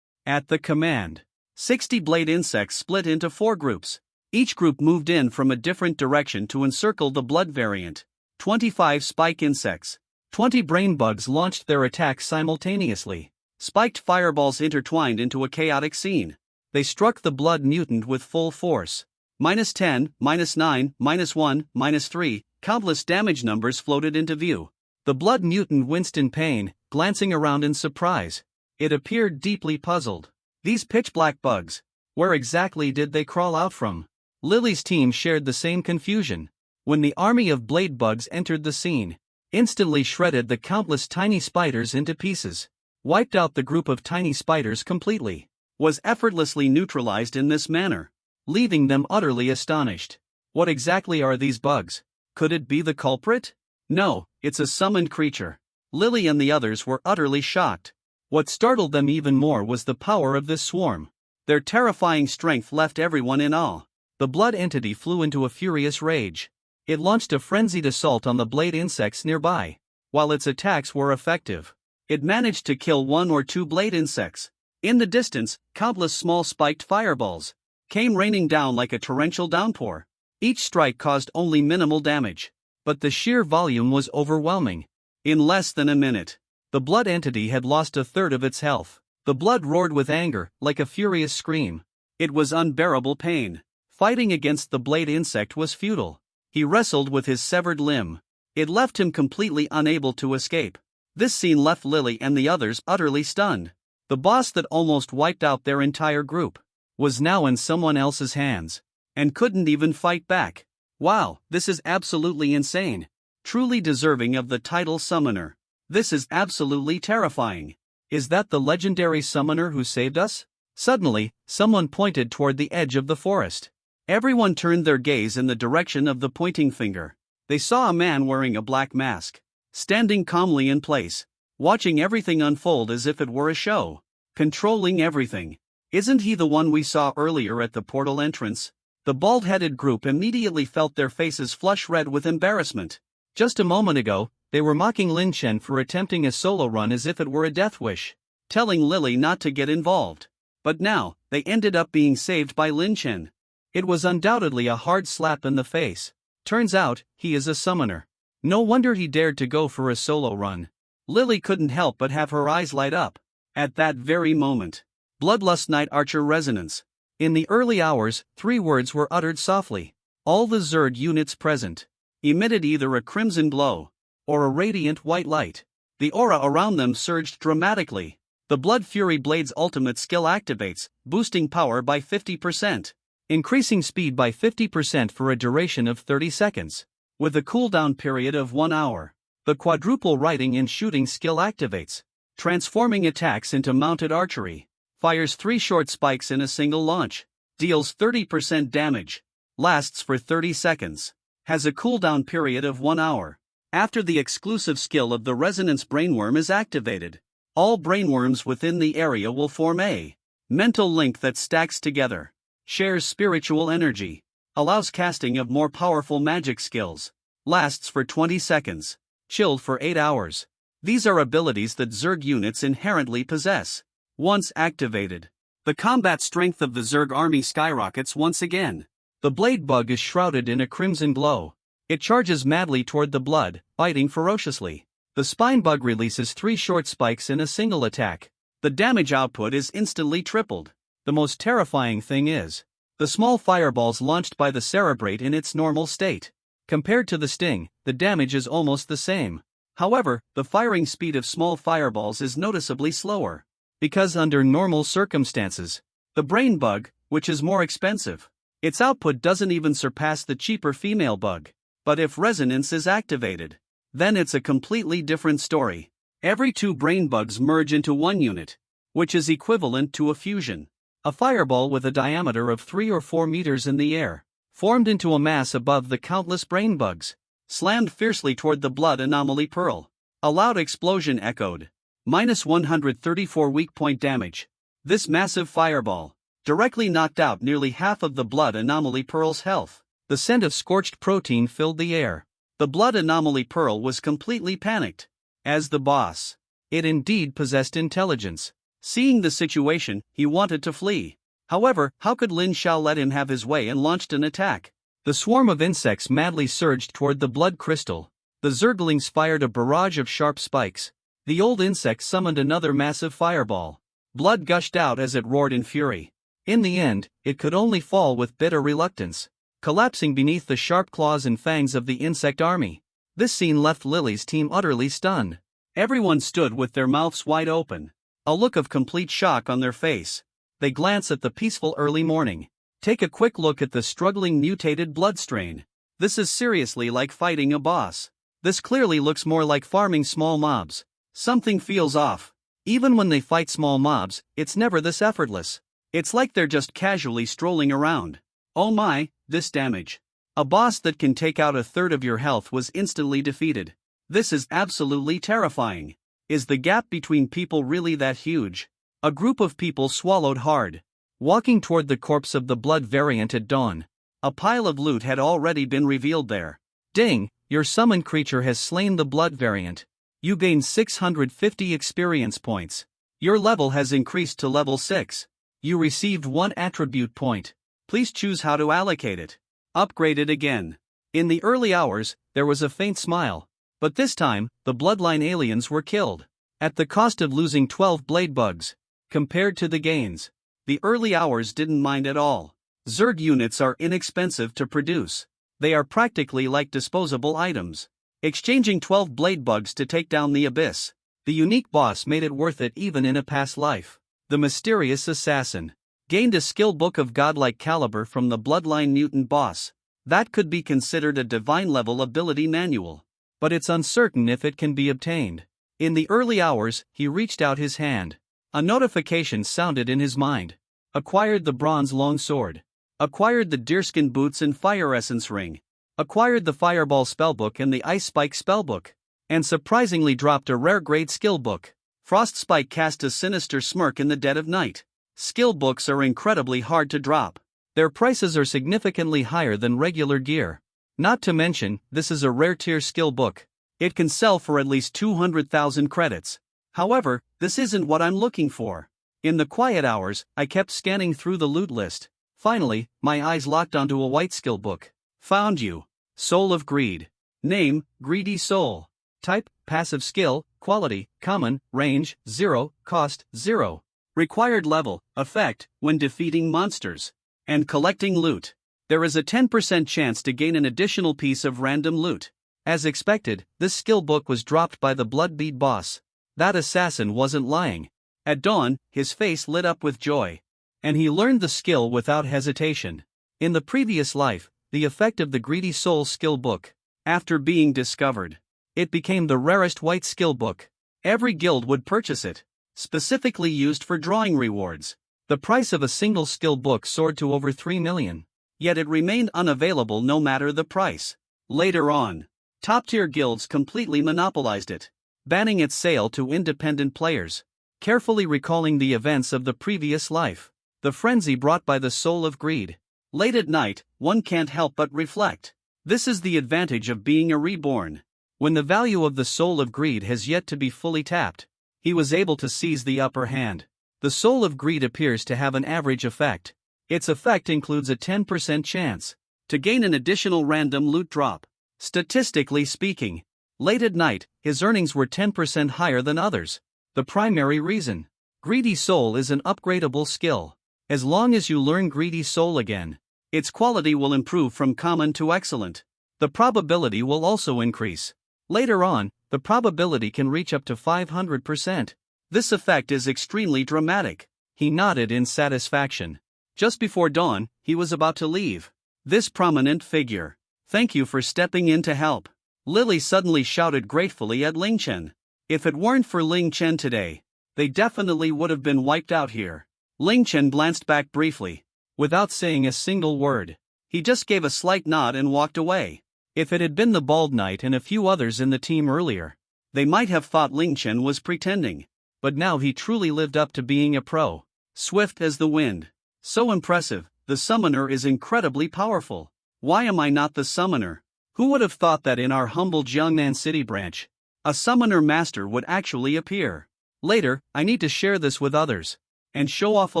At the command, 60 blade insects split into 4 groups. Each group moved in from a different direction to encircle the blood variant. 25 spike insects, 20 brain bugs launched their attacks simultaneously. Spiked fireballs intertwined into a chaotic scene. They struck the blood mutant with full force. -10, -9, -1, -3, countless damage numbers floated into view. The blood mutant winced in pain, glancing around in surprise. It appeared deeply puzzled. These pitch-black bugs, where exactly did they crawl out from? Lily's team shared the same confusion. When the army of blade bugs entered the scene, instantly shredded the countless tiny spiders into pieces, wiped out the group of tiny spiders completely, was effortlessly neutralized in this manner, leaving them utterly astonished. What exactly are these bugs? Could it be the culprit? No, it's a summoned creature. Lily and the others were utterly shocked. What startled them even more was the power of this swarm. Their terrifying strength left everyone in awe. The blood entity flew into a furious rage. It launched a frenzied assault on the blade insects nearby. While its attacks were effective, it managed to kill one or two blade insects. In the distance, countless small spiked fireballs came raining down like a torrential downpour. Each strike caused only minimal damage, but the sheer volume was overwhelming. In less than a minute, the blood entity had lost a third of its health. The blood roared with anger, like a furious scream. It was unbearable pain. Fighting against the blade insect was futile. He wrestled with his severed limb. It left him completely unable to escape. This scene left Lily and the others utterly stunned. The boss that almost wiped out their entire group was now in someone else's hands, and couldn't even fight back. Wow, this is absolutely insane. Truly deserving of the title Summoner. This is absolutely terrifying. Is that the legendary summoner who saved us? Suddenly, someone pointed toward the edge of the forest. Everyone turned their gaze in the direction of the pointing finger. They saw a man wearing a black mask, standing calmly in place, watching everything unfold as if it were a show, controlling everything. Isn't he the one we saw earlier at the portal entrance? The bald-headed group immediately felt their faces flush red with embarrassment. Just a moment ago, they were mocking Lin Chen for attempting a solo run as if it were a death wish, telling Lily not to get involved. But now, they ended up being saved by Lin Chen. It was undoubtedly a hard slap in the face. Turns out, he is a summoner. No wonder he dared to go for a solo run. Lily couldn't help but have her eyes light up. At that very moment, Bloodlust Night Archer Resonance. In the early hours, 3 words were uttered softly. All the Zerg units present emitted either a crimson glow or a radiant white light. The aura around them surged dramatically. The Blood Fury Blade's ultimate skill activates, boosting power by 50%, increasing speed by 50% for a duration of 30 seconds, with a cooldown period of 1 hour. The quadruple riding and shooting skill activates, transforming attacks into mounted archery, fires 3 short spikes in a single launch, deals 30% damage, lasts for 30 seconds, has a cooldown period of 1 hour. After the exclusive skill of the Resonance Brainworm is activated, all brainworms within the area will form a mental link that stacks together, shares spiritual energy, allows casting of more powerful magic skills, lasts for 20 seconds, chilled for 8 hours. These are abilities that Zerg units inherently possess. Once activated, the combat strength of the Zerg army skyrockets once again. The blade bug is shrouded in a crimson glow. It charges madly toward the blood, biting ferociously. The spine bug releases 3 short spikes in a single attack. The damage output is instantly tripled. The most terrifying thing is the small fireballs launched by the Cerebrate in its normal state. Compared to the Sting, the damage is almost the same. However, the firing speed of small fireballs is noticeably slower, because under normal circumstances, the Brain Bug, which is more expensive, its output doesn't even surpass the cheaper female bug. But if Resonance is activated, then it's a completely different story. Every 2 brain bugs merge into 1 unit, which is equivalent to a fusion. A fireball with a diameter of 3 or 4 meters in the air, formed into a mass above the countless brain bugs, slammed fiercely toward the blood anomaly pearl. A loud explosion echoed. -134 weak point damage. This massive fireball directly knocked out nearly half of the blood anomaly pearl's health. The scent of scorched protein filled the air. The blood anomaly pearl was completely panicked. As the boss, it indeed possessed intelligence. Seeing the situation, he wanted to flee. However, how could Lin Xiao let him have his way and launched an attack? The swarm of insects madly surged toward the blood crystal. The Zerglings fired a barrage of sharp spikes. The old insect summoned another massive fireball. Blood gushed out as it roared in fury. In the end, it could only fall with bitter reluctance, collapsing beneath the sharp claws and fangs of the insect army. This scene left Lily's team utterly stunned. Everyone stood with their mouths wide open, a look of complete shock on their face. They glance at the peaceful early morning. Take a quick look at the struggling mutated blood strain. This is seriously like fighting a boss. This clearly looks more like farming small mobs. Something feels off. Even when they fight small mobs, it's never this effortless. It's like they're just casually strolling around. Oh my, this damage. A boss that can take out a third of your health was instantly defeated. This is absolutely terrifying. Is the gap between people really that huge? A group of people swallowed hard, walking toward the corpse of the blood variant at dawn. A pile of loot had already been revealed there. Ding, your summoned creature has slain the blood variant. You gain 650 experience points. Your level has increased to level 6. You received 1 attribute point. Please choose how to allocate it. Upgrade it again. In the early hours, there was a faint smile. But this time, the bloodline aliens were killed. At the cost of losing 12 blade bugs. Compared to the gains, the early hours didn't mind at all. Zerg units are inexpensive to produce. They are practically like disposable items. Exchanging 12 blade bugs to take down the abyss. The unique boss made it worth it even in a past life. The mysterious assassin. Gained a skill book of godlike caliber from the bloodline mutant boss. That could be considered a divine level ability manual. But it's uncertain if it can be obtained. In the early hours, he reached out his hand. A notification sounded in his mind. Acquired the bronze longsword. Acquired the deerskin boots and fire essence ring. Acquired the fireball spellbook and the ice spike spellbook. And surprisingly dropped a rare grade skill book. Frost spike cast a sinister smirk in the dead of night. Skill books are incredibly hard to drop. Their prices are significantly higher than regular gear. Not to mention, this is a rare tier skill book. It can sell for at least 200,000 credits. However, this isn't what I'm looking for. In the quiet hours, I kept scanning through the loot list. Finally, my eyes locked onto a white skill book. Found you. Soul of Greed. Name, Greedy Soul. Type, Passive Skill, Quality, Common, Range, 0, Cost, 0. Required level, Effect, when defeating monsters. And collecting loot. There is a 10% chance to gain an additional piece of random loot. As expected, this skill book was dropped by the Bloodbeat boss. That assassin wasn't lying. At dawn, his face lit up with joy. And he learned the skill without hesitation. In the previous life, the effect of the Greedy Soul skill book. After being discovered, it became the rarest white skill book. Every guild would purchase it. Specifically used for drawing rewards. The price of a single skill book soared to over 3 million. Yet it remained unavailable no matter the price. Later on, top-tier guilds completely monopolized it, banning its sale to independent players. Carefully recalling the events of the previous life. The frenzy brought by the soul of greed. Late at night, one can't help but reflect. This is the advantage of being a reborn. When the value of the soul of greed has yet to be fully tapped, he was able to seize the upper hand. The soul of greed appears to have an average effect. Its effect includes a 10% chance to gain an additional random loot drop. Statistically speaking, late at night, his earnings were 10% higher than others. The primary reason. Greedy Soul is an upgradable skill. As long as you learn Greedy Soul again, its quality will improve from common to excellent. The probability will also increase. Later on, the probability can reach up to 500%. This effect is extremely dramatic. He nodded in satisfaction. Just before dawn, he was about to leave. This prominent figure. Thank you for stepping in to help. Lily suddenly shouted gratefully at Ling Chen. If it weren't for Ling Chen today, they definitely would have been wiped out here. Ling Chen glanced back briefly. Without saying a single word, he just gave a slight nod and walked away. If it had been the Bald Knight and a few others in the team earlier, they might have thought Ling Chen was pretending. But now he truly lived up to being a pro. Swift as the wind. So impressive, the summoner is incredibly powerful. Why am I not the summoner? Who would have thought that in our humble Jiangnan City branch, a summoner master would actually appear? Later, I need to share this with others. And show off a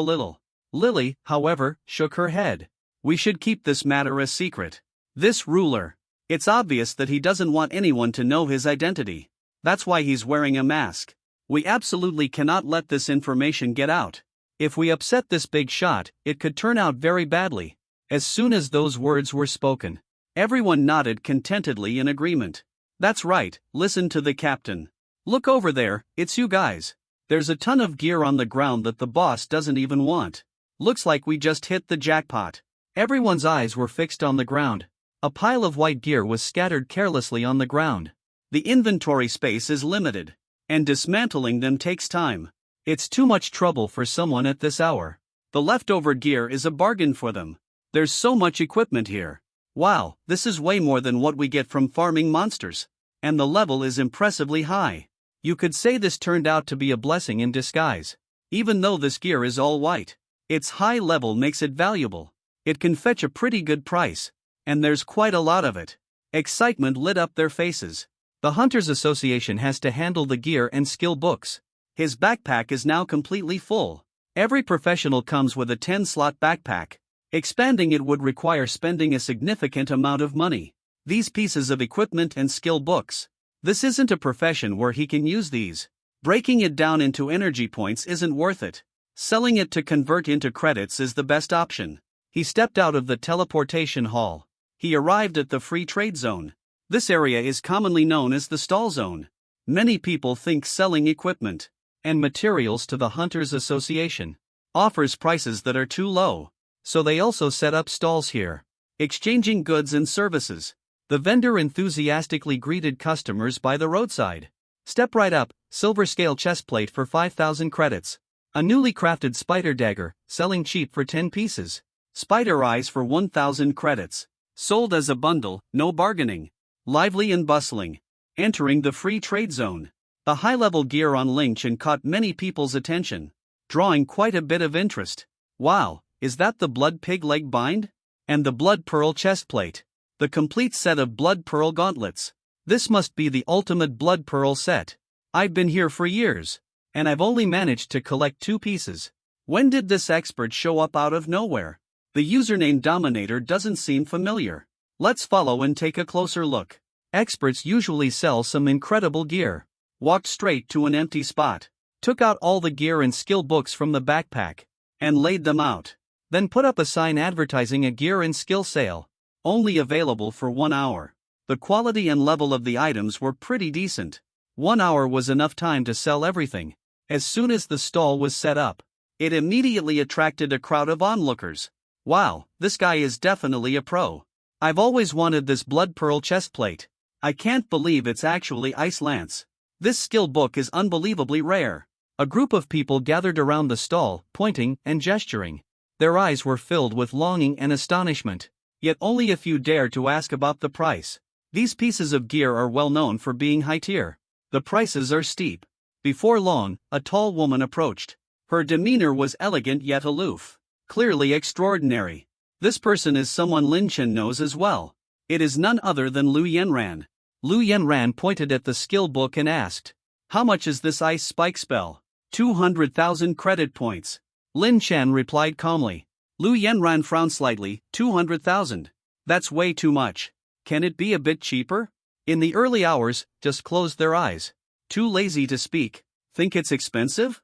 little. Lily, however, shook her head. We should keep this matter a secret. This ruler. It's obvious that he doesn't want anyone to know his identity. That's why he's wearing a mask. We absolutely cannot let this information get out. If we upset this big shot, it could turn out very badly. As soon as those words were spoken, everyone nodded contentedly in agreement. That's right, listen to the captain. Look over there, it's you guys. There's a ton of gear on the ground that the boss doesn't even want. Looks like we just hit the jackpot. Everyone's eyes were fixed on the ground. A pile of white gear was scattered carelessly on the ground. The inventory space is limited, and dismantling them takes time. It's too much trouble for someone at this hour. The leftover gear is a bargain for them. There's so much equipment here. Wow, this is way more than what we get from farming monsters. And the level is impressively high. You could say this turned out to be a blessing in disguise. Even though this gear is all white, its high level makes it valuable. It can fetch a pretty good price, and there's quite a lot of it. Excitement lit up their faces. The Hunters Association has to handle the gear and skill books. His backpack is now completely full. Every professional comes with a 10-slot backpack. Expanding it would require spending a significant amount of money. These pieces of equipment and skill books. This isn't a profession where he can use these. Breaking it down into energy points isn't worth it. Selling it to convert into credits is the best option. He stepped out of the teleportation hall. He arrived at the free trade zone. This area is commonly known as the stall zone. Many people think selling equipment and materials to the Hunters Association offers prices that are too low, so they also set up stalls here, exchanging goods and services. The vendor enthusiastically greeted customers by the roadside. Step right up, silver scale chestplate for 5,000 credits. A newly crafted spider dagger, selling cheap for 10 pieces. Spider eyes for 1,000 credits. Sold as a bundle, no bargaining. Lively and bustling. Entering the free trade zone. The high-level gear on Lingchen caught many people's attention, drawing quite a bit of interest. Wow, is that the blood pig leg bind? And the blood pearl chestplate. The complete set of blood pearl gauntlets. This must be the ultimate blood pearl set. I've been here for years, and I've only managed to collect 2 pieces. When did this expert show up out of nowhere? The username Dominator doesn't seem familiar. Let's follow and take a closer look. Experts usually sell some incredible gear. Walked straight to an empty spot, took out all the gear and skill books from the backpack, and laid them out. Then put up a sign advertising a gear and skill sale, only available for 1 hour. The quality and level of the items were pretty decent. 1 hour was enough time to sell everything. As soon as the stall was set up, it immediately attracted a crowd of onlookers. Wow, this guy is definitely a pro. I've always wanted this blood pearl chestplate. I can't believe it's actually Ice Lance. This skill book is unbelievably rare. A group of people gathered around the stall, pointing and gesturing. Their eyes were filled with longing and astonishment. Yet only a few dared to ask about the price. These pieces of gear are well known for being high tier. The prices are steep. Before long, a tall woman approached. Her demeanor was elegant yet aloof. Clearly extraordinary. This person is someone Lingchen knows as well. It is none other than Lu Yenran. Lu Yenran pointed at the skill book and asked, "How much is this ice spike spell?" 200,000 credit points. Lin Chen replied calmly. Lu Yenran frowned slightly. 200,000. That's way too much. Can it be a bit cheaper? In the early hours, just closed their eyes. Too lazy to speak. Think it's expensive?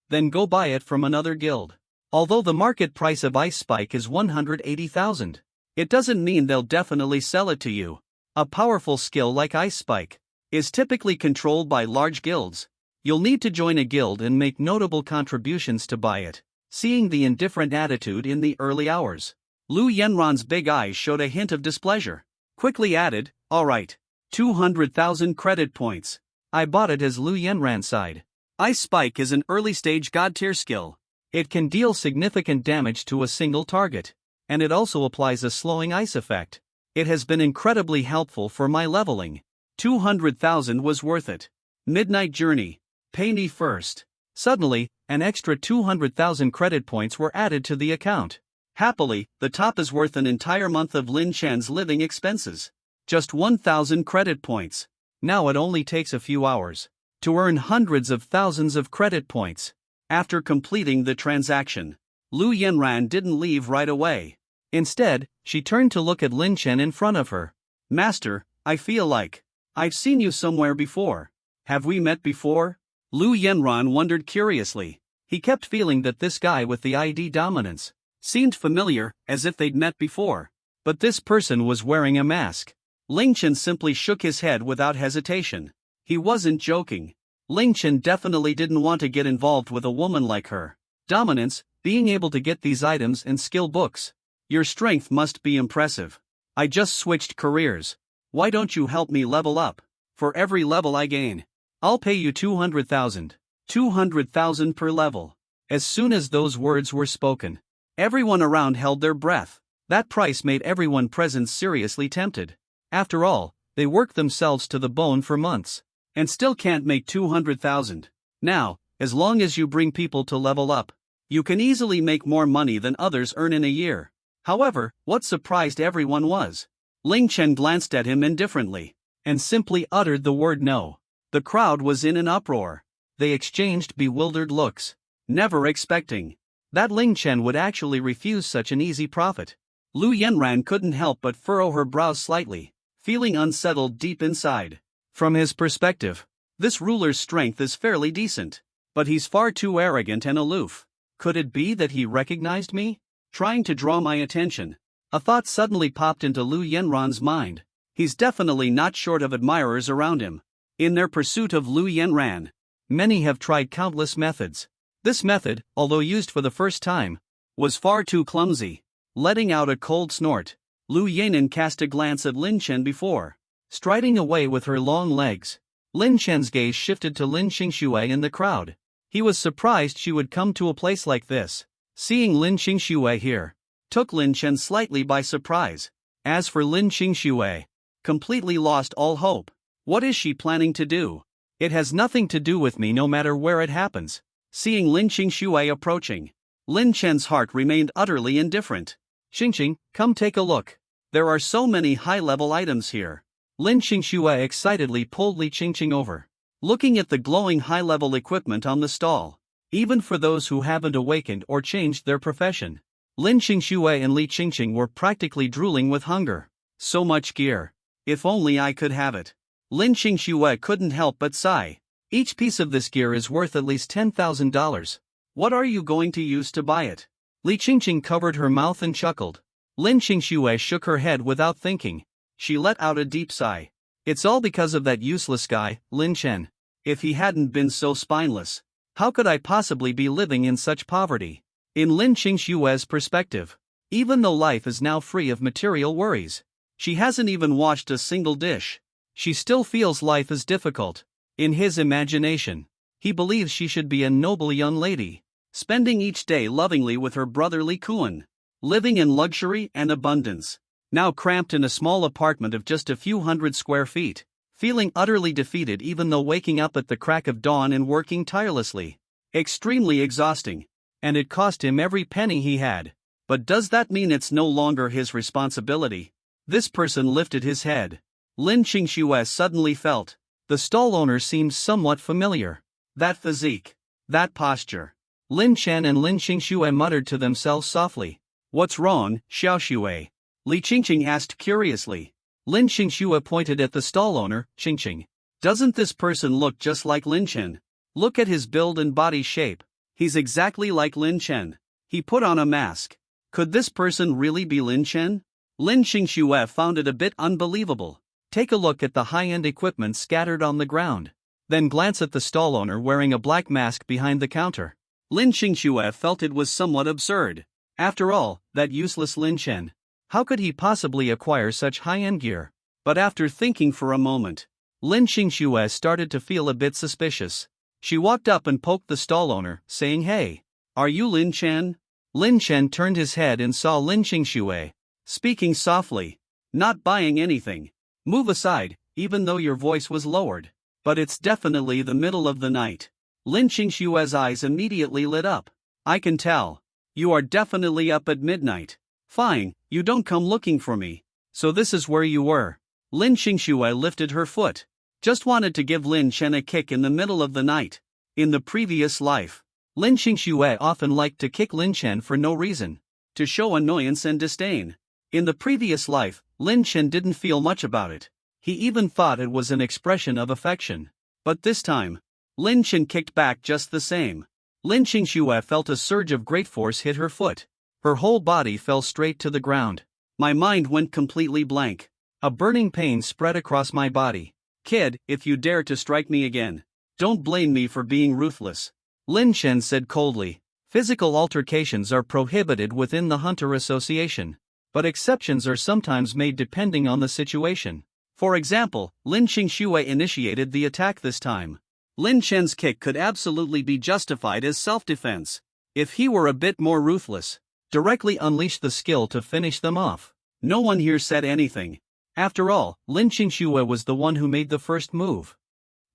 Then go buy it from another guild. Although the market price of Ice Spike is 180,000, it doesn't mean they'll definitely sell it to you. A powerful skill like Ice Spike is typically controlled by large guilds. You'll need to join a guild and make notable contributions to buy it. Seeing the indifferent attitude in the early hours, Lu Yenran's big eyes showed a hint of displeasure. Quickly added, "Alright. 200,000 credit points." I bought it as Lu Yenran sighed. Ice Spike is an early-stage god-tier skill. It can deal significant damage to a single target, and it also applies a slowing ice effect. It has been incredibly helpful for my leveling. 200,000 was worth it. Midnight Journey. Pay me first. Suddenly, an extra 200,000 credit points were added to the account. Happily, the top is worth an entire month of Lin Chen's living expenses. Just 1,000 credit points. Now it only takes a few hours to earn hundreds of thousands of credit points. After completing the transaction, Lu Yenran didn't leave right away. Instead, she turned to look at Lin Chen in front of her. "Master, I feel like I've seen you somewhere before. Have we met before?" Lu Yenran wondered curiously. He kept feeling that this guy with the ID dominance seemed familiar, as if they'd met before. But this person was wearing a mask. Ling Chen simply shook his head without hesitation. He wasn't joking. Ling Chen definitely didn't want to get involved with a woman like her. Dominance, being able to get these items and skill books. Your strength must be impressive. I just switched careers. Why don't you help me level up? For every level I gain, I'll pay you 200,000. 200,000 per level. As soon as those words were spoken, everyone around held their breath. That price made everyone present seriously tempted. After all, they worked themselves to the bone for months, and still can't make 200,000. Now, as long as you bring people to level up, you can easily make more money than others earn in a year. However, what surprised everyone was Ling Chen glanced at him indifferently and simply uttered the word no. The crowd was in an uproar. They exchanged bewildered looks, never expecting that Ling Chen would actually refuse such an easy profit. Lu Yanran couldn't help but furrow her brows slightly, feeling unsettled deep inside. From his perspective, this ruler's strength is fairly decent, but he's far too arrogant and aloof. Could it be that he recognized me? Trying to draw my attention. A thought suddenly popped into Lu Yanran's mind. He's definitely not short of admirers around him. In their pursuit of Lu Yanran, many have tried countless methods. This method, although used for the first time, was far too clumsy. Letting out a cold snort, Lu Yanran cast a glance at Lin Chen before striding away with her long legs. Lin Chen's gaze shifted to Lin Xingxue in the crowd. He was surprised she would come to a place like this. Seeing Lin Xingxue here took Lin Chen slightly by surprise. As for Lin Xingxue, completely lost all hope. What is she planning to do? It has nothing to do with me no matter where it happens. Seeing Lin Xingxue approaching, Lin Chen's heart remained utterly indifferent. Xingxing, come take a look. There are so many high-level items here. Lin Xingxue excitedly pulled Li Qingqing over. Looking at the glowing high-level equipment on the stall, even for those who haven't awakened or changed their profession, Lin Xingxue and Li Qingqing were practically drooling with hunger. So much gear. If only I could have it. Lin Xingxue couldn't help but sigh. Each piece of this gear is worth at least $10,000. What are you going to use to buy it? Li Qingqing covered her mouth and chuckled. Lin Xingxue shook her head without thinking. She let out a deep sigh. It's all because of that useless guy, Lin Chen. If he hadn't been so spineless, how could I possibly be living in such poverty? In Lin Xingxue's perspective, even though life is now free of material worries, she hasn't even washed a single dish. She still feels life is difficult. In his imagination, he believes she should be a noble young lady, spending each day lovingly with her brother Li Kuan, living in luxury and abundance. Now cramped in a small apartment of just a few hundred square feet, feeling utterly defeated even though waking up at the crack of dawn and working tirelessly. Extremely exhausting. And it cost him every penny he had. But does that mean it's no longer his responsibility? This person lifted his head. Lin Xingxue suddenly felt the stall owner seemed somewhat familiar. That physique. That posture. Lin Chen and Lin Xingxue muttered to themselves softly. What's wrong, Xiaoxue? Li Qingqing asked curiously. Lin Xingxue pointed at the stall owner, Qingqing. Doesn't this person look just like Lin Chen? Look at his build and body shape. He's exactly like Lin Chen. He put on a mask. Could this person really be Lin Chen? Lin Xingxue found it a bit unbelievable. Take a look at the high-end equipment scattered on the ground. Then glance at the stall owner wearing a black mask behind the counter. Lin Xingxue felt it was somewhat absurd. After all, that useless Lin Chen. How could he possibly acquire such high-end gear? But after thinking for a moment, Lin Xingxue started to feel a bit suspicious. She walked up and poked the stall owner, saying, Hey, are you Lin Chen? Lin Chen turned his head and saw Lin Xingxue, speaking softly. Not buying anything. Move aside, even though your voice was lowered. But it's definitely the middle of the night. Lin Xingxue's eyes immediately lit up. I can tell. You are definitely up at midnight. Fine, you don't come looking for me. So this is where you were. Lin Xingxue lifted her foot. Just wanted to give Lin Chen a kick in the middle of the night. In the previous life, Lin Xingxue often liked to kick Lin Chen for no reason, to show annoyance and disdain. In the previous life, Lin Chen didn't feel much about it. He even thought it was an expression of affection. But this time, Lin Chen kicked back just the same. Lin Xingxue felt a surge of great force hit her foot. Her whole body fell straight to the ground. My mind went completely blank. A burning pain spread across my body. Kid, if you dare to strike me again, don't blame me for being ruthless. Lin Chen said coldly. Physical altercations are prohibited within the Hunter Association. But exceptions are sometimes made depending on the situation. For example, Lin Xingxue initiated the attack this time. Lin Chen's kick could absolutely be justified as self-defense. If he were a bit more ruthless, directly unleash the skill to finish them off. No one here said anything. After all, Lin Xingxue was the one who made the first move.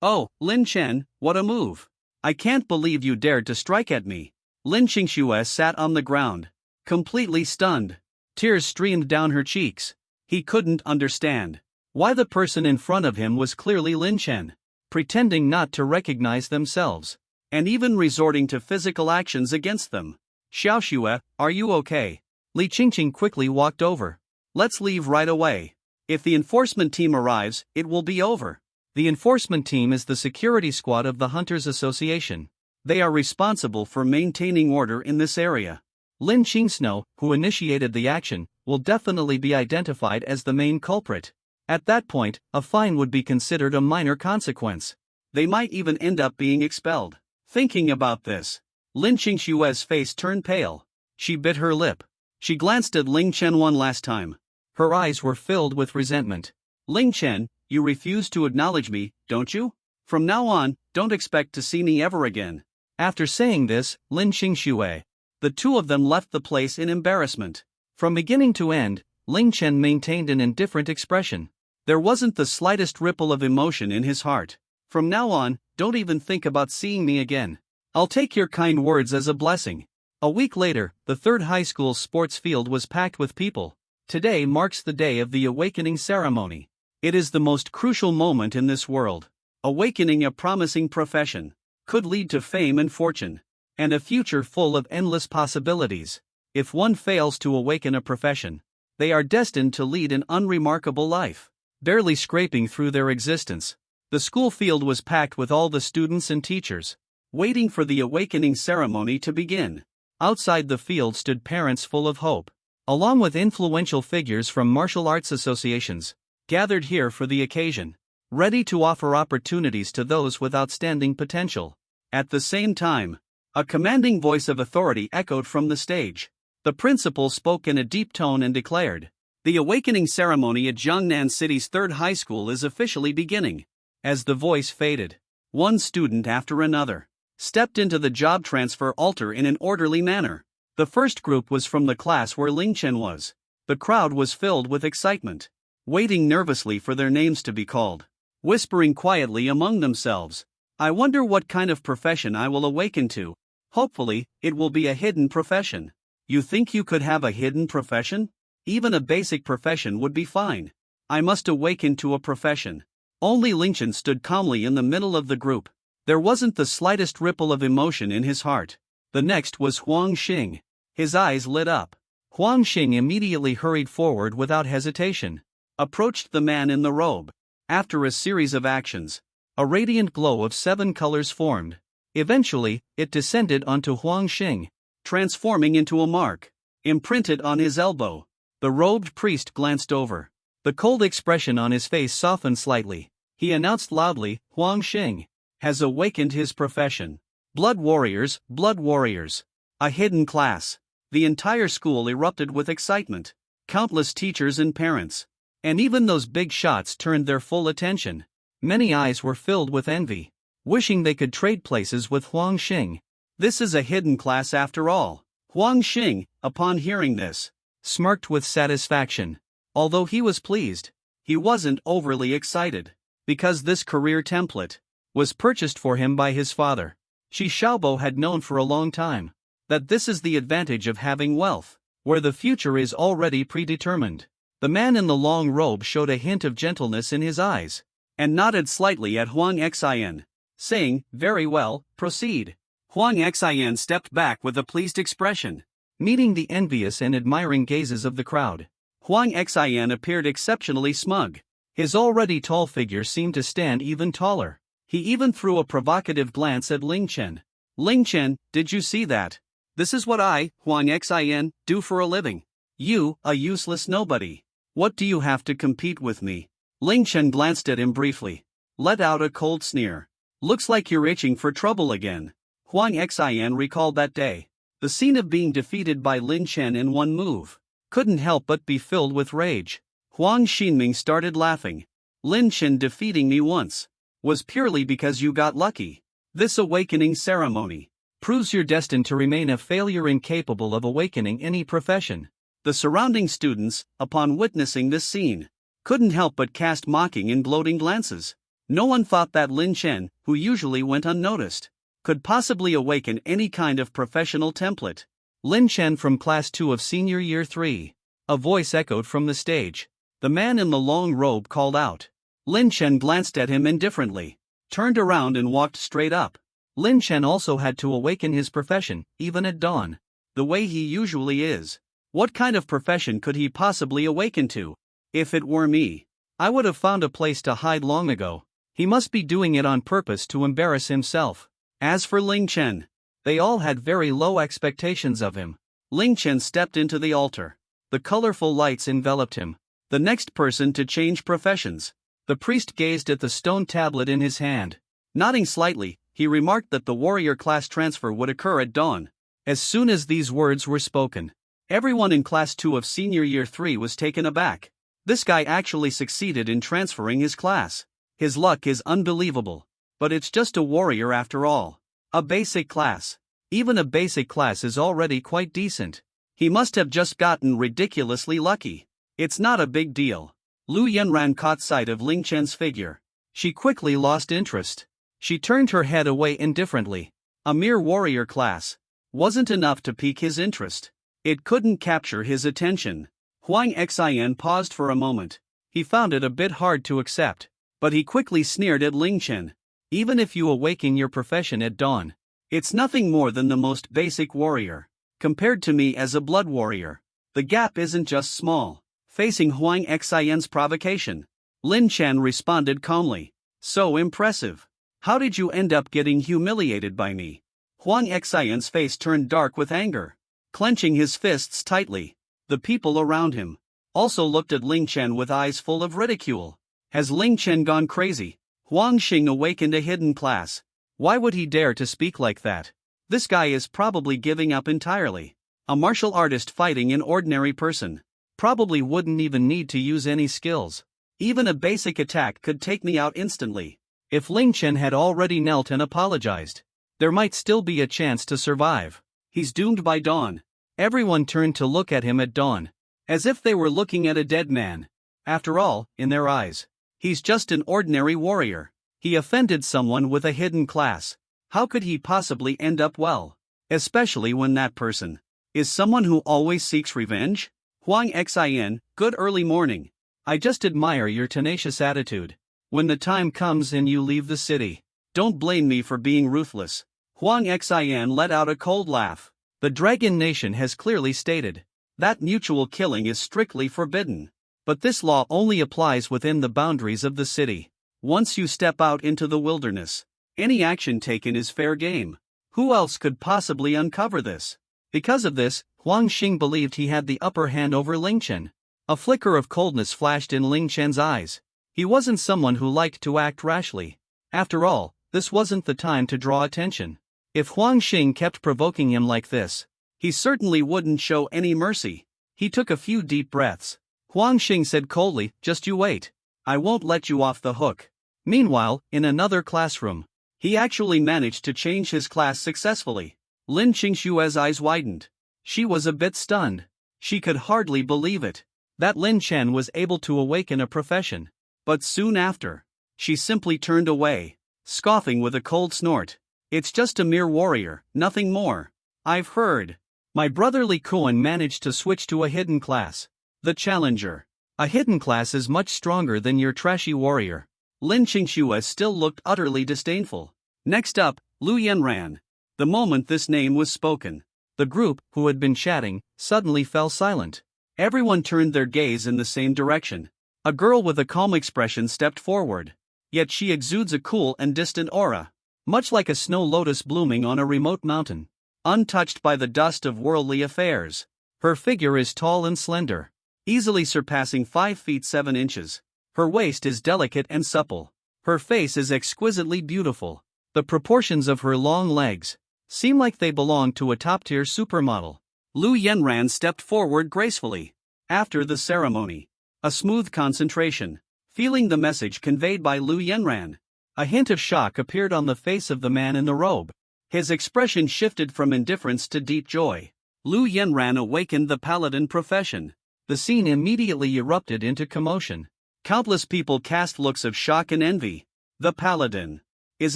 Oh, Lin Chen, what a move. I can't believe you dared to strike at me. Lin Xingxue sat on the ground, completely stunned. Tears streamed down her cheeks. He couldn't understand why the person in front of him was clearly Lin Chen, pretending not to recognize themselves, and even resorting to physical actions against them. Xiaoxue, are you okay? Li Qingqing quickly walked over. Let's leave right away. If the enforcement team arrives, it will be over. The enforcement team is the security squad of the Hunters Association. They are responsible for maintaining order in this area. Lin Qingsno, who initiated the action, will definitely be identified as the main culprit. At that point, a fine would be considered a minor consequence. They might even end up being expelled. Thinking about this, Lin Qingshue's face turned pale. She bit her lip. She glanced at Ling Chen one last time. Her eyes were filled with resentment. Ling Chen, you refuse to acknowledge me, don't you? From now on, don't expect to see me ever again. After saying this, Lin Qingxue, the two of them left the place in embarrassment. From beginning to end, Ling Chen maintained an indifferent expression. There wasn't the slightest ripple of emotion in his heart. From now on, don't even think about seeing me again. I'll take your kind words as a blessing. A week later, the third high school's sports field was packed with people. Today marks the day of the awakening ceremony. It is the most crucial moment in this world. Awakening a promising profession could lead to fame and fortune, and a future full of endless possibilities. If one fails to awaken a profession, they are destined to lead an unremarkable life, barely scraping through their existence. The school field was packed with all the students and teachers, waiting for the awakening ceremony to begin. Outside the field stood parents full of hope, along with influential figures from martial arts associations, gathered here for the occasion, ready to offer opportunities to those with outstanding potential. At the same time, a commanding voice of authority echoed from the stage. The principal spoke in a deep tone and declared, "The awakening ceremony at Jiangnan City's third high school is officially beginning." As the voice faded, one student after another stepped into the job transfer altar in an orderly manner. The first group was from the class where Ling Chen was. The crowd was filled with excitement, waiting nervously for their names to be called, whispering quietly among themselves, "I wonder what kind of profession I will awaken to. Hopefully, it will be a hidden profession." You think you could have a hidden profession? Even a basic profession would be fine. I must awaken to a profession. Only Ling Chen stood calmly in the middle of the group. There wasn't the slightest ripple of emotion in his heart. The next was Huang Xing. His eyes lit up. Huang Xing immediately hurried forward without hesitation, approached the man in the robe. After a series of actions, a radiant glow of 7 colors formed. Eventually, it descended onto Huang Xing, transforming into a mark, imprinted on his elbow. The robed priest glanced over. The cold expression on his face softened slightly. He announced loudly, "Huang Xing has awakened his profession. Blood warriors, blood warriors. A hidden class." The entire school erupted with excitement. Countless teachers and parents, and even those big shots turned their full attention. Many eyes were filled with envy, wishing they could trade places with Huang Xing. This is a hidden class after all. Huang Xing, upon hearing this, smirked with satisfaction. Although he was pleased, he wasn't overly excited, because this career template was purchased for him by his father. Shi Xiaobo had known for a long time that this is the advantage of having wealth, where the future is already predetermined. The man in the long robe showed a hint of gentleness in his eyes, and nodded slightly at Huang Xian, saying, "Very well, proceed." Huang Xian stepped back with a pleased expression, meeting the envious and admiring gazes of the crowd. Huang Xian appeared exceptionally smug. His already tall figure seemed to stand even taller. He even threw a provocative glance at Ling Chen. "Ling Chen, did you see that? This is what I, Huang Xian, do for a living. You, a useless nobody. What do you have to compete with me?" Ling Chen glanced at him briefly, let out a cold sneer. "Looks like you're itching for trouble again." Huang Xian recalled that day. The scene of being defeated by Lin Chen in one move couldn't help but be filled with rage. Huang Xinming started laughing. "Lin Chen defeating me once was purely because you got lucky. This awakening ceremony proves you're destined to remain a failure incapable of awakening any profession." The surrounding students, upon witnessing this scene, couldn't help but cast mocking and gloating glances. No one thought that Lin Chen, who usually went unnoticed, could possibly awaken any kind of professional template. Lin Chen from Class 2 of Senior Year 3. A voice echoed from the stage. The man in the long robe called out. Lin Chen glanced at him indifferently, turned around and walked straight up. Lin Chen also had to awaken his profession, even at dawn. The way he usually is. What kind of profession could he possibly awaken to? If it were me, I would have found a place to hide long ago. He must be doing it on purpose to embarrass himself. As for Ling Chen, they all had very low expectations of him. Ling Chen stepped into the altar. The colorful lights enveloped him. The next person to change professions. The priest gazed at the stone tablet in his hand. Nodding slightly, he remarked that the warrior class transfer would occur at dawn. As soon as these words were spoken, everyone in Class 2 of Senior Year 3 was taken aback. This guy actually succeeded in transferring his class. His luck is unbelievable. But it's just a warrior after all. A basic class. Even a basic class is already quite decent. He must have just gotten ridiculously lucky. It's not a big deal. Lu Yanran caught sight of Ling Chen's figure. She quickly lost interest. She turned her head away indifferently. A mere warrior class wasn't enough to pique his interest. It couldn't capture his attention. Huang Xian paused for a moment. He found it a bit hard to accept. But he quickly sneered at Ling Chen. Even if you awaken your profession at dawn, it's nothing more than the most basic warrior. Compared to me as a blood warrior, the gap isn't just small. Facing Huang Xian's provocation, Lin Chen responded calmly. So impressive. How did you end up getting humiliated by me? Huang Xian's face turned dark with anger. Clenching his fists tightly, the people around him also looked at Ling Chen with eyes full of ridicule. Has Ling Chen gone crazy? Huang Xing awakened a hidden class. Why would he dare to speak like that? This guy is probably giving up entirely. A martial artist fighting an ordinary person probably wouldn't even need to use any skills. Even a basic attack could take me out instantly. If Ling Chen had already knelt and apologized, there might still be a chance to survive. He's doomed by dawn. Everyone turned to look at him at dawn, as if they were looking at a dead man. After all, in their eyes, he's just an ordinary warrior. He offended someone with a hidden class. How could he possibly end up well? Especially when that person is someone who always seeks revenge? Huang Xian, good early morning. I just admire your tenacious attitude. When the time comes and you leave the city, don't blame me for being ruthless. Huang Xian let out a cold laugh. The Dragon Nation has clearly stated that mutual killing is strictly forbidden. But this law only applies within the boundaries of the city. Once you step out into the wilderness, any action taken is fair game. Who else could possibly uncover this? Because of this, Huang Xing believed he had the upper hand over Ling Chen. A flicker of coldness flashed in Ling Chen's eyes. He wasn't someone who liked to act rashly. After all, this wasn't the time to draw attention. If Huang Xing kept provoking him like this, he certainly wouldn't show any mercy. He took a few deep breaths. Huang Xing said coldly, "Just you wait. I won't let you off the hook." Meanwhile, in another classroom, he actually managed to change his class successfully. Lin Qingshue's eyes widened. She was a bit stunned. She could hardly believe it. That Lin Chen was able to awaken a profession. But soon after, she simply turned away, scoffing with a cold snort. It's just a mere warrior, nothing more. I've heard. My brother Li Kuan managed to switch to a hidden class. The Challenger. A hidden class is much stronger than your trashy warrior. Lin Qingxue still looked utterly disdainful. Next up, Lu Yanran. The moment this name was spoken, the group, who had been chatting, suddenly fell silent. Everyone turned their gaze in the same direction. A girl with a calm expression stepped forward. Yet she exudes a cool and distant aura, much like a snow lotus blooming on a remote mountain, untouched by the dust of worldly affairs. Her figure is tall and slender, easily surpassing 5 feet 7 inches. Her waist is delicate and supple. Her face is exquisitely beautiful. The proportions of her long legs seem like they belong to a top-tier supermodel. Lu Yanran stepped forward gracefully. After the ceremony, a smooth concentration. Feeling the message conveyed by Lu Yanran, a hint of shock appeared on the face of the man in the robe. His expression shifted from indifference to deep joy. Lu Yanran awakened the paladin profession. The scene immediately erupted into commotion. Countless people cast looks of shock and envy. The paladin is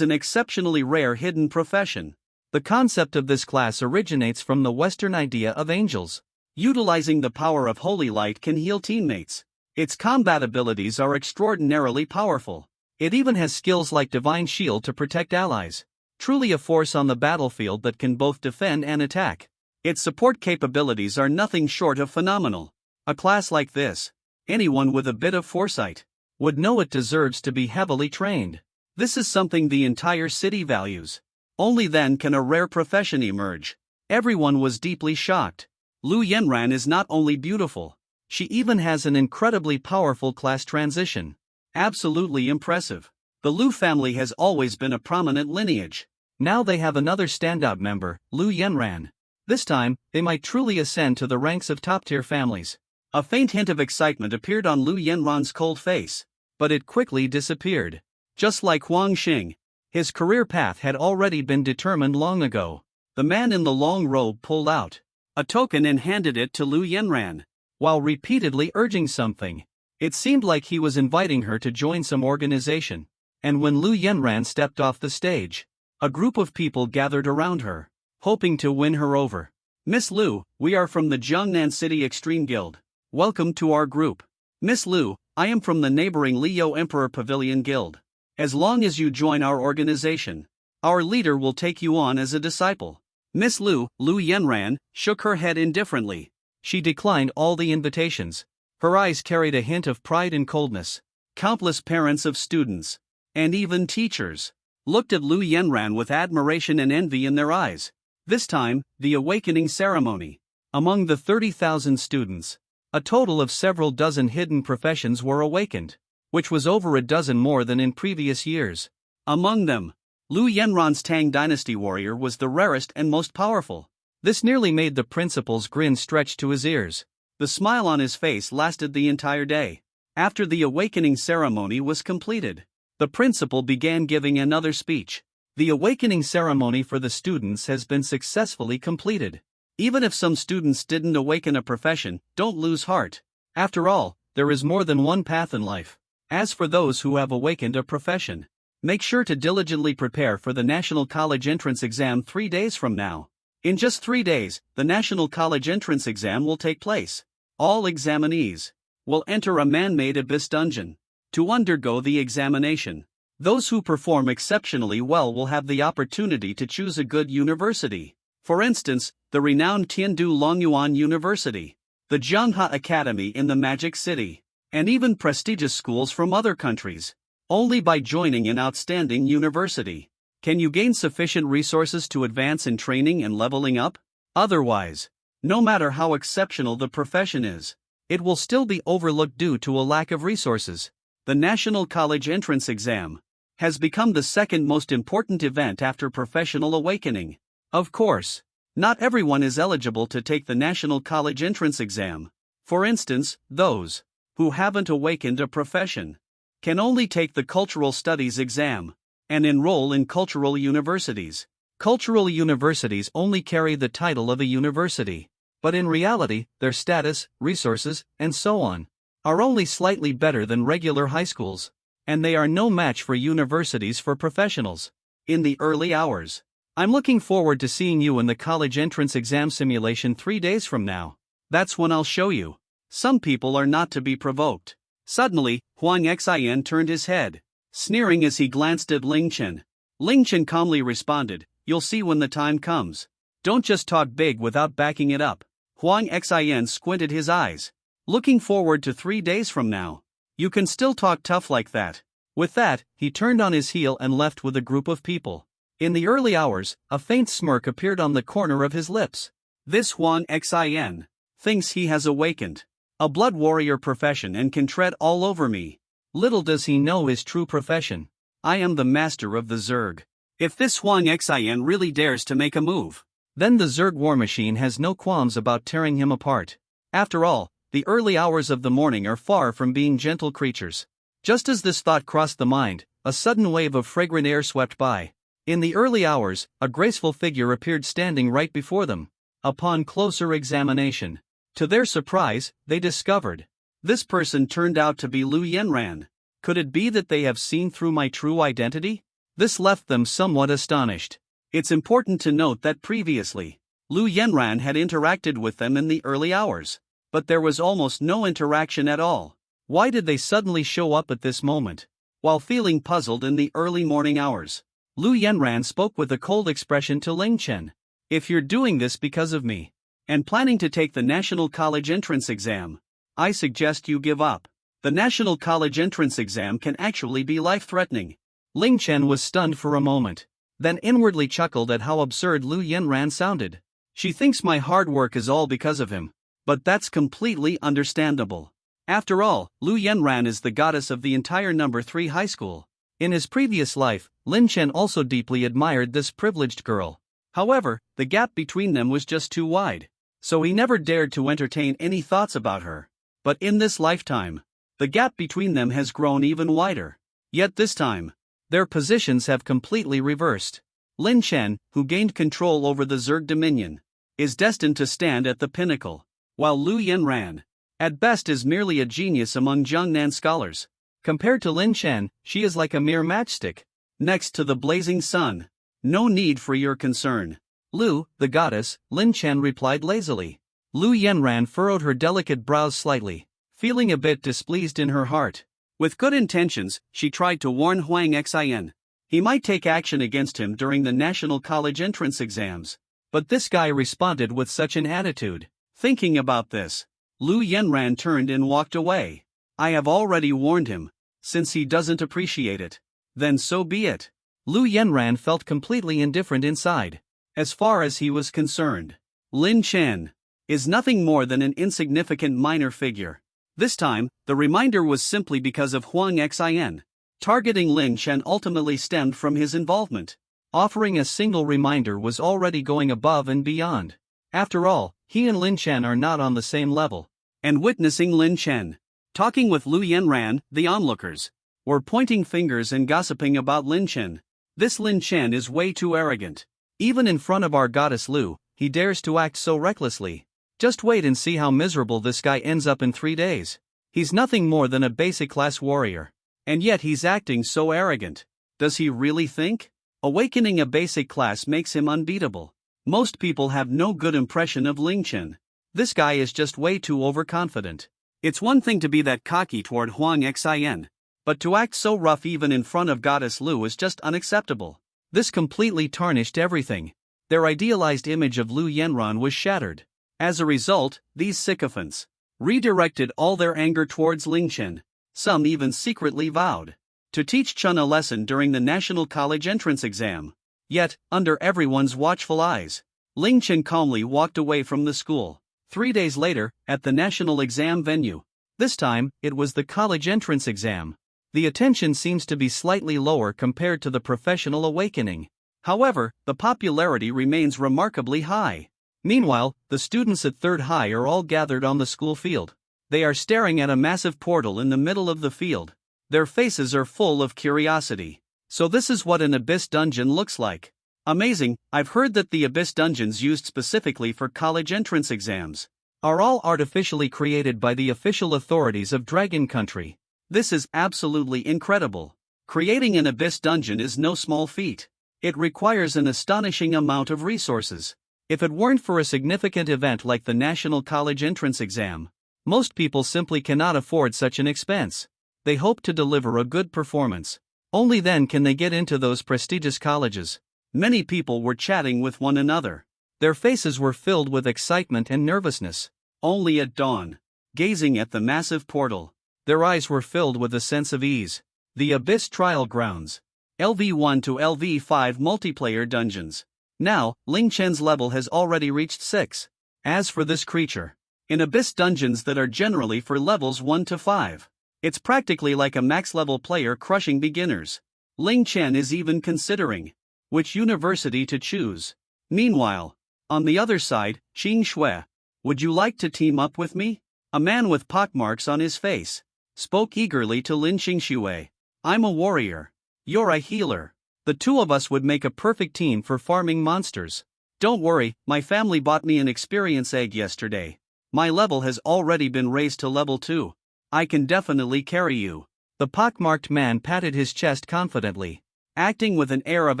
an exceptionally rare hidden profession. The concept of this class originates from the Western idea of angels. Utilizing the power of holy light can heal teammates. Its combat abilities are extraordinarily powerful. It even has skills like Divine Shield to protect allies. Truly a force on the battlefield that can both defend and attack. Its support capabilities are nothing short of phenomenal. A class like this, anyone with a bit of foresight, would know it deserves to be heavily trained. This is something the entire city values. Only then can a rare profession emerge. Everyone was deeply shocked. Lu Yenran is not only beautiful, she even has an incredibly powerful class transition. Absolutely impressive. The Lu family has always been a prominent lineage. Now they have another standout member, Lu Yenran. This time, they might truly ascend to the ranks of top-tier families. A faint hint of excitement appeared on Lu Yenran's cold face, but it quickly disappeared. Just like Huang Xing, his career path had already been determined long ago. The man in the long robe pulled out a token and handed it to Lu Yenran, while repeatedly urging something. It seemed like he was inviting her to join some organization. And when Lu Yenran stepped off the stage, a group of people gathered around her, hoping to win her over. Miss Lu, we are from the Jiangnan City Extreme Guild. Welcome to our group. Miss Lu, I am from the neighboring Liu Emperor Pavilion Guild. As long as you join our organization, our leader will take you on as a disciple. Miss Lu, Lu Yenran, shook her head indifferently. She declined all the invitations. Her eyes carried a hint of pride and coldness. Countless parents of students, and even teachers, looked at Lu Yenran with admiration and envy in their eyes. This time, the awakening ceremony. Among the 30,000 students, a total of several dozen hidden professions were awakened, which was over a dozen more than in previous years. Among them, Lu Yenran's Tang Dynasty warrior was the rarest and most powerful. This nearly made the principal's grin stretch to his ears. The smile on his face lasted the entire day. After the awakening ceremony was completed, the principal began giving another speech. The awakening ceremony for the students has been successfully completed. Even if some students didn't awaken a profession, don't lose heart. After all, there is more than one path in life. As for those who have awakened a profession, make sure to diligently prepare for the National College Entrance Exam 3 days from now. In just 3 days, the National College Entrance Exam will take place. All examinees will enter a man-made abyss dungeon to undergo the examination. Those who perform exceptionally well will have the opportunity to choose a good university. For instance, the renowned Tiandu Longyuan University, the Zhanghe Academy in the Magic City, and even prestigious schools from other countries. Only by joining an outstanding university can you gain sufficient resources to advance in training and leveling up. Otherwise, no matter how exceptional the profession is, it will still be overlooked due to a lack of resources. The National College Entrance Exam has become the second most important event after professional awakening. Of course, not everyone is eligible to take the National College Entrance Exam. For instance, those who haven't awakened a profession can only take the Cultural Studies exam and enroll in cultural universities. Cultural universities only carry the title of a university, but in reality, their status, resources, and so on are only slightly better than regular high schools, and they are no match for universities for professionals. In the early hours, I'm looking forward to seeing you in the college entrance exam simulation 3 days from now. That's when I'll show you. Some people are not to be provoked. Suddenly, Huang Xian turned his head, sneering as he glanced at Ling Chen. Ling Chen calmly responded, "You'll see when the time comes. Don't just talk big without backing it up." Huang Xian squinted his eyes. "Looking forward to 3 days from now. You can still talk tough like that." With that, he turned on his heel and left with a group of people. In the early hours, a faint smirk appeared on the corner of his lips. This Huang Xian thinks he has awakened a blood warrior profession and can tread all over me. Little does he know his true profession. I am the master of the Zerg. If this Huang Xian really dares to make a move, then the Zerg war machine has no qualms about tearing him apart. After all, the early hours of the morning are far from being gentle creatures. Just as this thought crossed the mind, a sudden wave of fragrant air swept by. In the early hours, a graceful figure appeared standing right before them. Upon closer examination, to their surprise, they discovered this person turned out to be Lu Yenran. Could it be that they have seen through my true identity? This left them somewhat astonished. It's important to note that previously, Lu Yenran had interacted with them in the early hours. But there was almost no interaction at all. Why did they suddenly show up at this moment? While feeling puzzled in the early morning hours, Lu Yenran spoke with a cold expression to Ling Chen. If you're doing this because of me, and planning to take the National College Entrance Exam, I suggest you give up. The National College Entrance Exam can actually be life-threatening. Ling Chen was stunned for a moment, then inwardly chuckled at how absurd Lu Yenran sounded. She thinks my hard work is all because of him. But that's completely understandable. After all, Lu Yenran is the goddess of the entire No. 3 high school. In his previous life, Lin Chen also deeply admired this privileged girl. However, the gap between them was just too wide, so he never dared to entertain any thoughts about her. But in this lifetime, the gap between them has grown even wider. Yet this time, their positions have completely reversed. Lin Chen, who gained control over the Zerg Dominion, is destined to stand at the pinnacle, while Lu Yenran, at best, is merely a genius among Jiangnan scholars. Compared to Lin Chen, she is like a mere matchstick next to the blazing sun. No need for your concern, Lu, the goddess, Lin Chen replied lazily. Lu Yenran furrowed her delicate brows slightly, feeling a bit displeased in her heart. With good intentions, she tried to warn Huang Xin. He might take action against him during the National College entrance exams. But this guy responded with such an attitude. Thinking about this, Lu Yenran turned and walked away. I have already warned him. Since he doesn't appreciate it, then so be it. Lu Yenran felt completely indifferent inside. As far as he was concerned, Lin Chen is nothing more than an insignificant minor figure. This time, the reminder was simply because of Huang Xin. Targeting Lin Chen ultimately stemmed from his involvement. Offering a single reminder was already going above and beyond. After all, he and Lin Chen are not on the same level. And witnessing Lin Chen talking with Lu Yenran, the onlookers were pointing fingers and gossiping about Lin Chen. This Lin Chen is way too arrogant. Even in front of our goddess Lu, he dares to act so recklessly. Just wait and see how miserable this guy ends up in 3 days. He's nothing more than a basic class warrior. And yet he's acting so arrogant. Does he really think? Awakening a basic class makes him unbeatable. Most people have no good impression of Ling Chen. This guy is just way too overconfident. It's one thing to be that cocky toward Huang Xin, but to act so rough even in front of Goddess Lu is just unacceptable. This completely tarnished everything. Their idealized image of Lu Yenran was shattered. As a result, these sycophants redirected all their anger towards Ling Chen. Some even secretly vowed to teach Chen a lesson during the National College entrance exam. Yet, under everyone's watchful eyes, Ling Chen calmly walked away from the school. 3 days later, at the national exam venue. This time, it was the college entrance exam. The attention seems to be slightly lower compared to the professional awakening. However, the popularity remains remarkably high. Meanwhile, the students at third high are all gathered on the school field. They are staring at a massive portal in the middle of the field. Their faces are full of curiosity. So this is what an abyss dungeon looks like. Amazing. I've heard that the abyss dungeons used specifically for college entrance exams are all artificially created by the official authorities of Dragon Country. This is absolutely incredible. Creating an abyss dungeon is no small feat. It requires an astonishing amount of resources. If it weren't for a significant event like the National College entrance exam, most people simply cannot afford such an expense. They hope to deliver a good performance. Only then can they get into those prestigious colleges. Many people were chatting with one another. Their faces were filled with excitement and nervousness. Only at dawn, gazing at the massive portal, their eyes were filled with a sense of ease. The Abyss Trial Grounds. LV1 to LV5 multiplayer dungeons. Now, Ling Chen's level has already reached 6. As for this creature, in Abyss dungeons that are generally for levels 1 to 5, it's practically like a max-level player crushing beginners. Ling Chen is even considering which university to choose. Meanwhile, on the other side, Qing Shui, would you like to team up with me? A man with pockmarks on his face spoke eagerly to Lin Qingshui. I'm a warrior. You're a healer. The two of us would make a perfect team for farming monsters. Don't worry, my family bought me an experience egg yesterday. My level has already been raised to level 2. I can definitely carry you. The pockmarked man patted his chest confidently, acting with an air of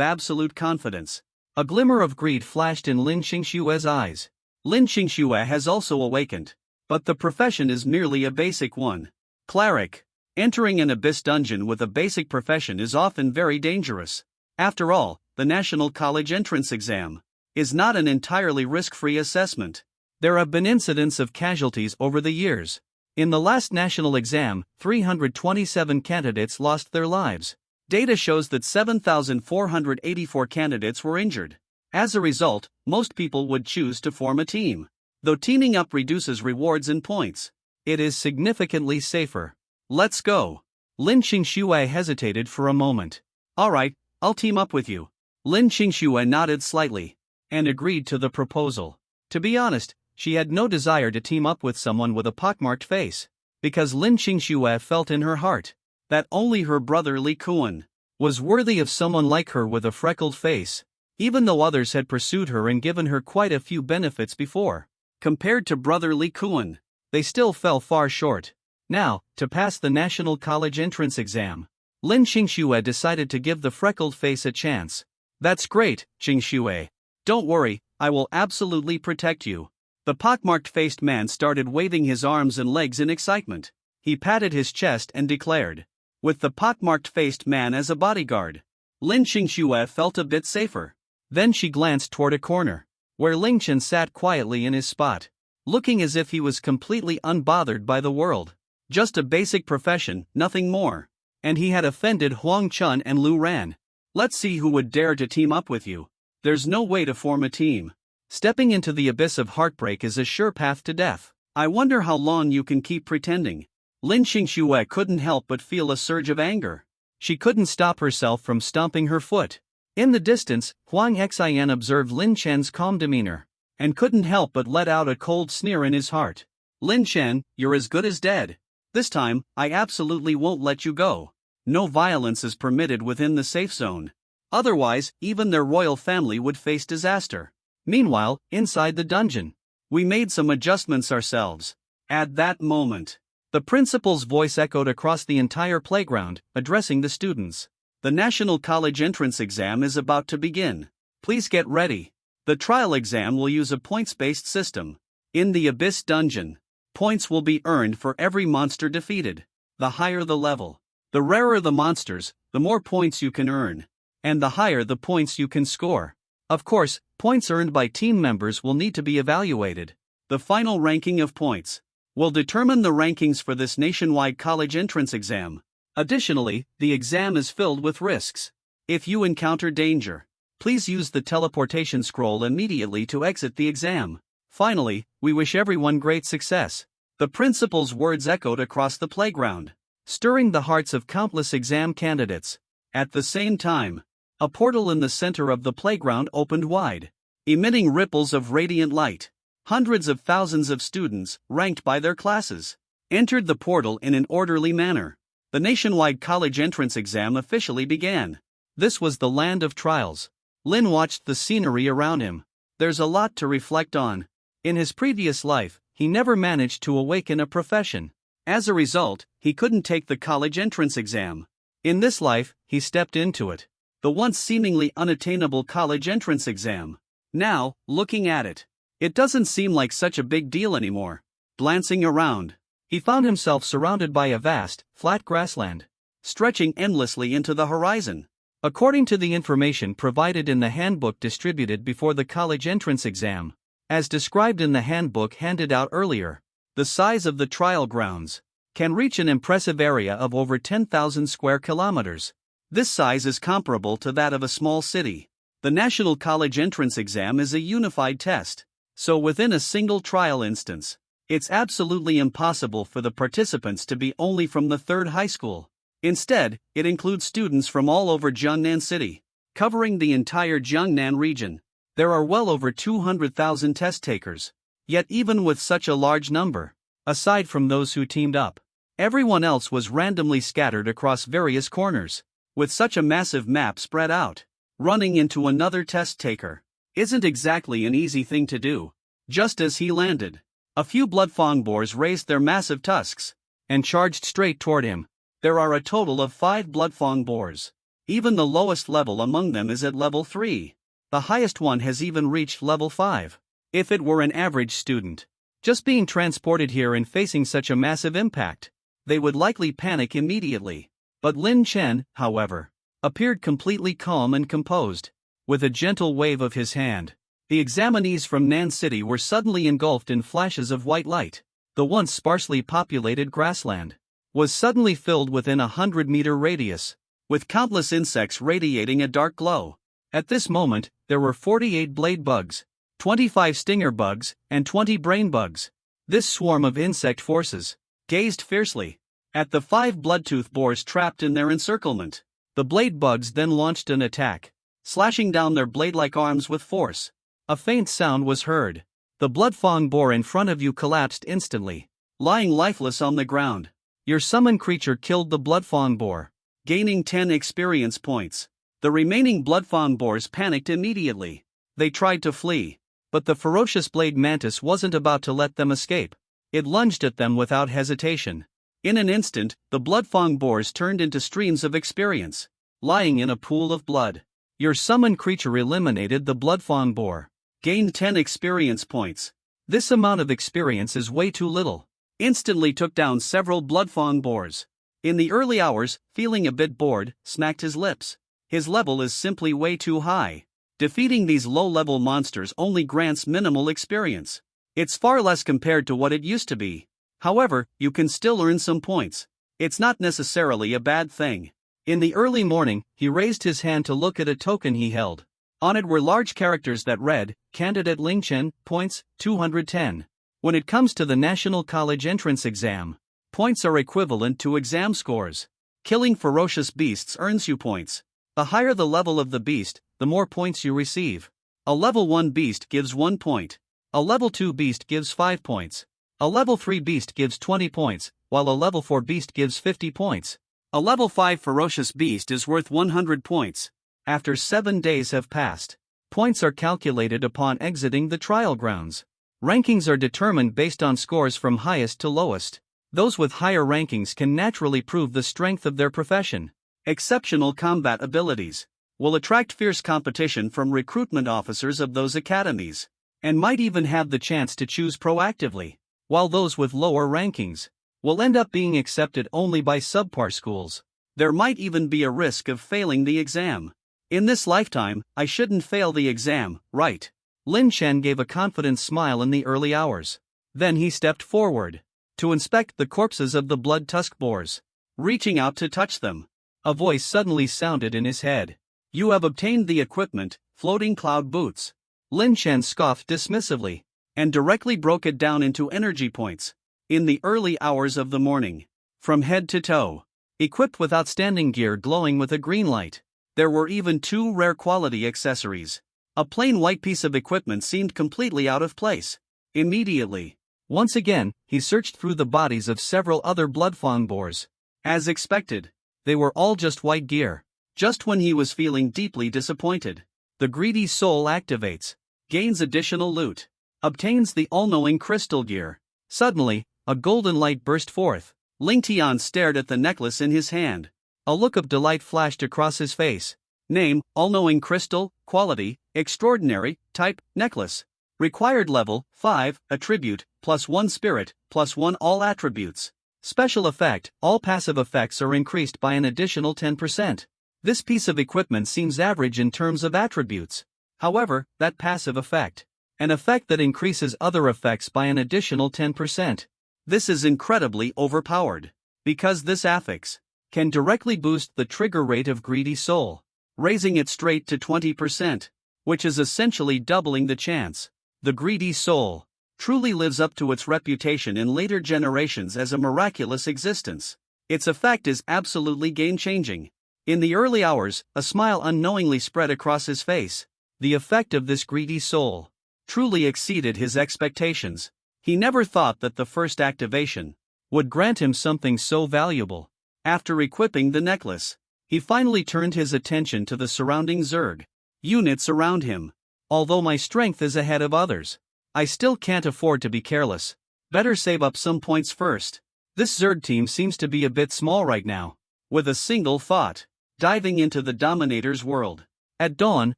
absolute confidence. A glimmer of greed flashed in Lin Qingshue's eyes. Lin Qingxue has also awakened. But the profession is merely a basic one. Cleric. Entering an abyss dungeon with a basic profession is often very dangerous. After all, the National College Entrance Exam is not an entirely risk-free assessment. There have been incidents of casualties over the years. In the last national exam, 327 candidates lost their lives. Data shows that 7,484 candidates were injured. As a result, most people would choose to form a team. Though teaming up reduces rewards and points, it is significantly safer. Let's go. Lin Qingxue hesitated for a moment. Alright, I'll team up with you. Lin Qingxue nodded slightly and agreed to the proposal. To be honest, she had no desire to team up with someone with a pockmarked face, because Lin Qingxue felt in her heart that only her brother Li Kuan was worthy of someone like her with a freckled face, even though others had pursued her and given her quite a few benefits before. Compared to brother Li Kuan, they still fell far short. Now, to pass the National College Entrance Exam, Lin Qingxue decided to give the freckled face a chance. That's great, Qingxue. Don't worry, I will absolutely protect you. The pockmarked-faced man started waving his arms and legs in excitement. He patted his chest and declared, with the pockmarked-faced man as a bodyguard, Lin Qingxue felt a bit safer. Then she glanced toward a corner, where Ling Chen sat quietly in his spot, looking as if he was completely unbothered by the world. Just a basic profession, nothing more. And he had offended Huang Chun and Lu Ran. Let's see who would dare to team up with you. There's no way to form a team. Stepping into the abyss of heartbreak is a sure path to death. I wonder how long you can keep pretending. Lin Qingxue couldn't help but feel a surge of anger. She couldn't stop herself from stomping her foot. In the distance, Huang Xian observed Lin Chen's calm demeanor, and couldn't help but let out a cold sneer in his heart. Lin Chen, you're as good as dead. This time, I absolutely won't let you go. No violence is permitted within the safe zone. Otherwise, even their royal family would face disaster. Meanwhile, inside the dungeon, we made some adjustments ourselves. At that moment, the principal's voice echoed across the entire playground, addressing the students. The National College Entrance Exam is about to begin. Please get ready. The trial exam will use a points-based system. In the Abyss Dungeon, points will be earned for every monster defeated. The higher the level, the rarer the monsters, the more points you can earn, and the higher the points you can score. Of course, points earned by team members will need to be evaluated. The final ranking of points will determine the rankings for this nationwide college entrance exam. Additionally, the exam is filled with risks. If you encounter danger, please use the teleportation scroll immediately to exit the exam. Finally, we wish everyone great success. The principal's words echoed across the playground, stirring the hearts of countless exam candidates. At the same time, a portal in the center of the playground opened wide, emitting ripples of radiant light. Hundreds of thousands of students, ranked by their classes, entered the portal in an orderly manner. The nationwide college entrance exam officially began. This was the land of trials. Lin watched the scenery around him. There's a lot to reflect on. In his previous life, he never managed to awaken a profession. As a result, he couldn't take the college entrance exam. In this life, he stepped into it. The once seemingly unattainable college entrance exam. Now, looking at it, it doesn't seem like such a big deal anymore. Glancing around, he found himself surrounded by a vast, flat grassland, stretching endlessly into the horizon. According to the information provided in the handbook distributed before the college entrance exam, as described in the handbook handed out earlier, the size of the trial grounds can reach an impressive area of over 10,000 square kilometers. This size is comparable to that of a small city. The National College Entrance Exam is a unified test, so within a single trial instance, it's absolutely impossible for the participants to be only from the third high school. Instead, it includes students from all over Jiangnan City, covering the entire Jiangnan region. There are well over 200,000 test takers. Yet even with such a large number, aside from those who teamed up, everyone else was randomly scattered across various corners. With such a massive map spread out, running into another test taker isn't exactly an easy thing to do. Just as he landed, a few bloodfang boars raised their massive tusks and charged straight toward him. There are a total of 5 bloodfang boars. Even the lowest level among them is at level 3. the highest one has even reached level 5. If it were an average student, just being transported here and facing such a massive impact, they would likely panic immediately. But Lin Chen, however, appeared completely calm and composed. With a gentle wave of his hand, the examinees from Nan City were suddenly engulfed in flashes of white light. The once sparsely populated grassland was suddenly filled within a 100-meter radius, with countless insects radiating a dark glow. At this moment, there were 48 blade bugs, 25 stinger bugs, and 20 brain bugs. This swarm of insect forces gazed fiercely at the 5 bloodtooth boars trapped in their encirclement. The blade bugs then launched an attack, slashing down their blade-like arms with force. A faint sound was heard. The blood-fang boar in front of you collapsed instantly, lying lifeless on the ground. Your summoned creature killed the blood-fang boar, gaining 10 experience points. The remaining blood-fang boars panicked immediately. They tried to flee, but the ferocious blade mantis wasn't about to let them escape. It lunged at them without hesitation. In an instant, the blood-fang boars turned into streams of experience, lying in a pool of blood. Your summoned creature eliminated the blood-fang boar, gained 10 experience points. This amount of experience is way too little. Instantly took down several blood-fang boars. In the early hours, feeling a bit bored, smacked his lips. His level is simply way too high. Defeating these low-level monsters only grants minimal experience. It's far less compared to what it used to be. However, you can still earn some points. It's not necessarily a bad thing. In the early morning, he raised his hand to look at a token he held. On it were large characters that read, Candidate Ling Chen, points, 210. When it comes to the National College entrance exam, points are equivalent to exam scores. Killing ferocious beasts earns you points. The higher the level of the beast, the more points you receive. A level 1 beast gives 1 point. A level 2 beast gives 5 points. A level 3 beast gives 20 points, while a level 4 beast gives 50 points. A level 5 ferocious beast is worth 100 points. After 7 days have passed, points are calculated upon exiting the trial grounds. Rankings are determined based on scores from highest to lowest. Those with higher rankings can naturally prove the strength of their profession. Exceptional combat abilities will attract fierce competition from recruitment officers of those academies, and might even have the chance to choose proactively, while those with lower rankings will end up being accepted only by subpar schools. There might even be a risk of failing the exam. In this lifetime, I shouldn't fail the exam, right? Lin Chen gave a confident smile in the early hours. Then he stepped forward to inspect the corpses of the blood tusk boars. Reaching out to touch them, a voice suddenly sounded in his head. You have obtained the equipment, floating cloud boots. Lin Chen scoffed dismissively, and directly broke it down into energy points. In the early hours of the morning, from head to toe, equipped with outstanding gear glowing with a green light, there were even 2 rare quality accessories. A plain white piece of equipment seemed completely out of place. Immediately, once again, he searched through the bodies of several other blood-fang boars. As expected, they were all just white gear. Just when he was feeling deeply disappointed, the greedy soul activates, gains additional loot, obtains the all-knowing crystal gear. Suddenly, a golden light burst forth. Ling Tian stared at the necklace in his hand. A look of delight flashed across his face. Name, all-knowing crystal, quality, extraordinary, type, necklace. Required level, 5, attribute, +1 spirit, +1 all attributes. Special effect, all passive effects are increased by an additional 10%. This piece of equipment seems average in terms of attributes. However, that passive effect, an effect that increases other effects by an additional 10%. This is incredibly overpowered, because this affix can directly boost the trigger rate of Greedy Soul, raising it straight to 20%, which is essentially doubling the chance. The Greedy Soul truly lives up to its reputation in later generations as a miraculous existence. Its effect is absolutely game-changing. In the early hours, a smile unknowingly spread across his face. The effect of this Greedy Soul truly exceeded his expectations. He never thought that the first activation would grant him something so valuable. After equipping the necklace, he finally turned his attention to the surrounding Zerg units around him. Although my strength is ahead of others, I still can't afford to be careless. Better save up some points first. This Zerg team seems to be a bit small right now. With a single thought, diving into the Dominator's world. At dawn,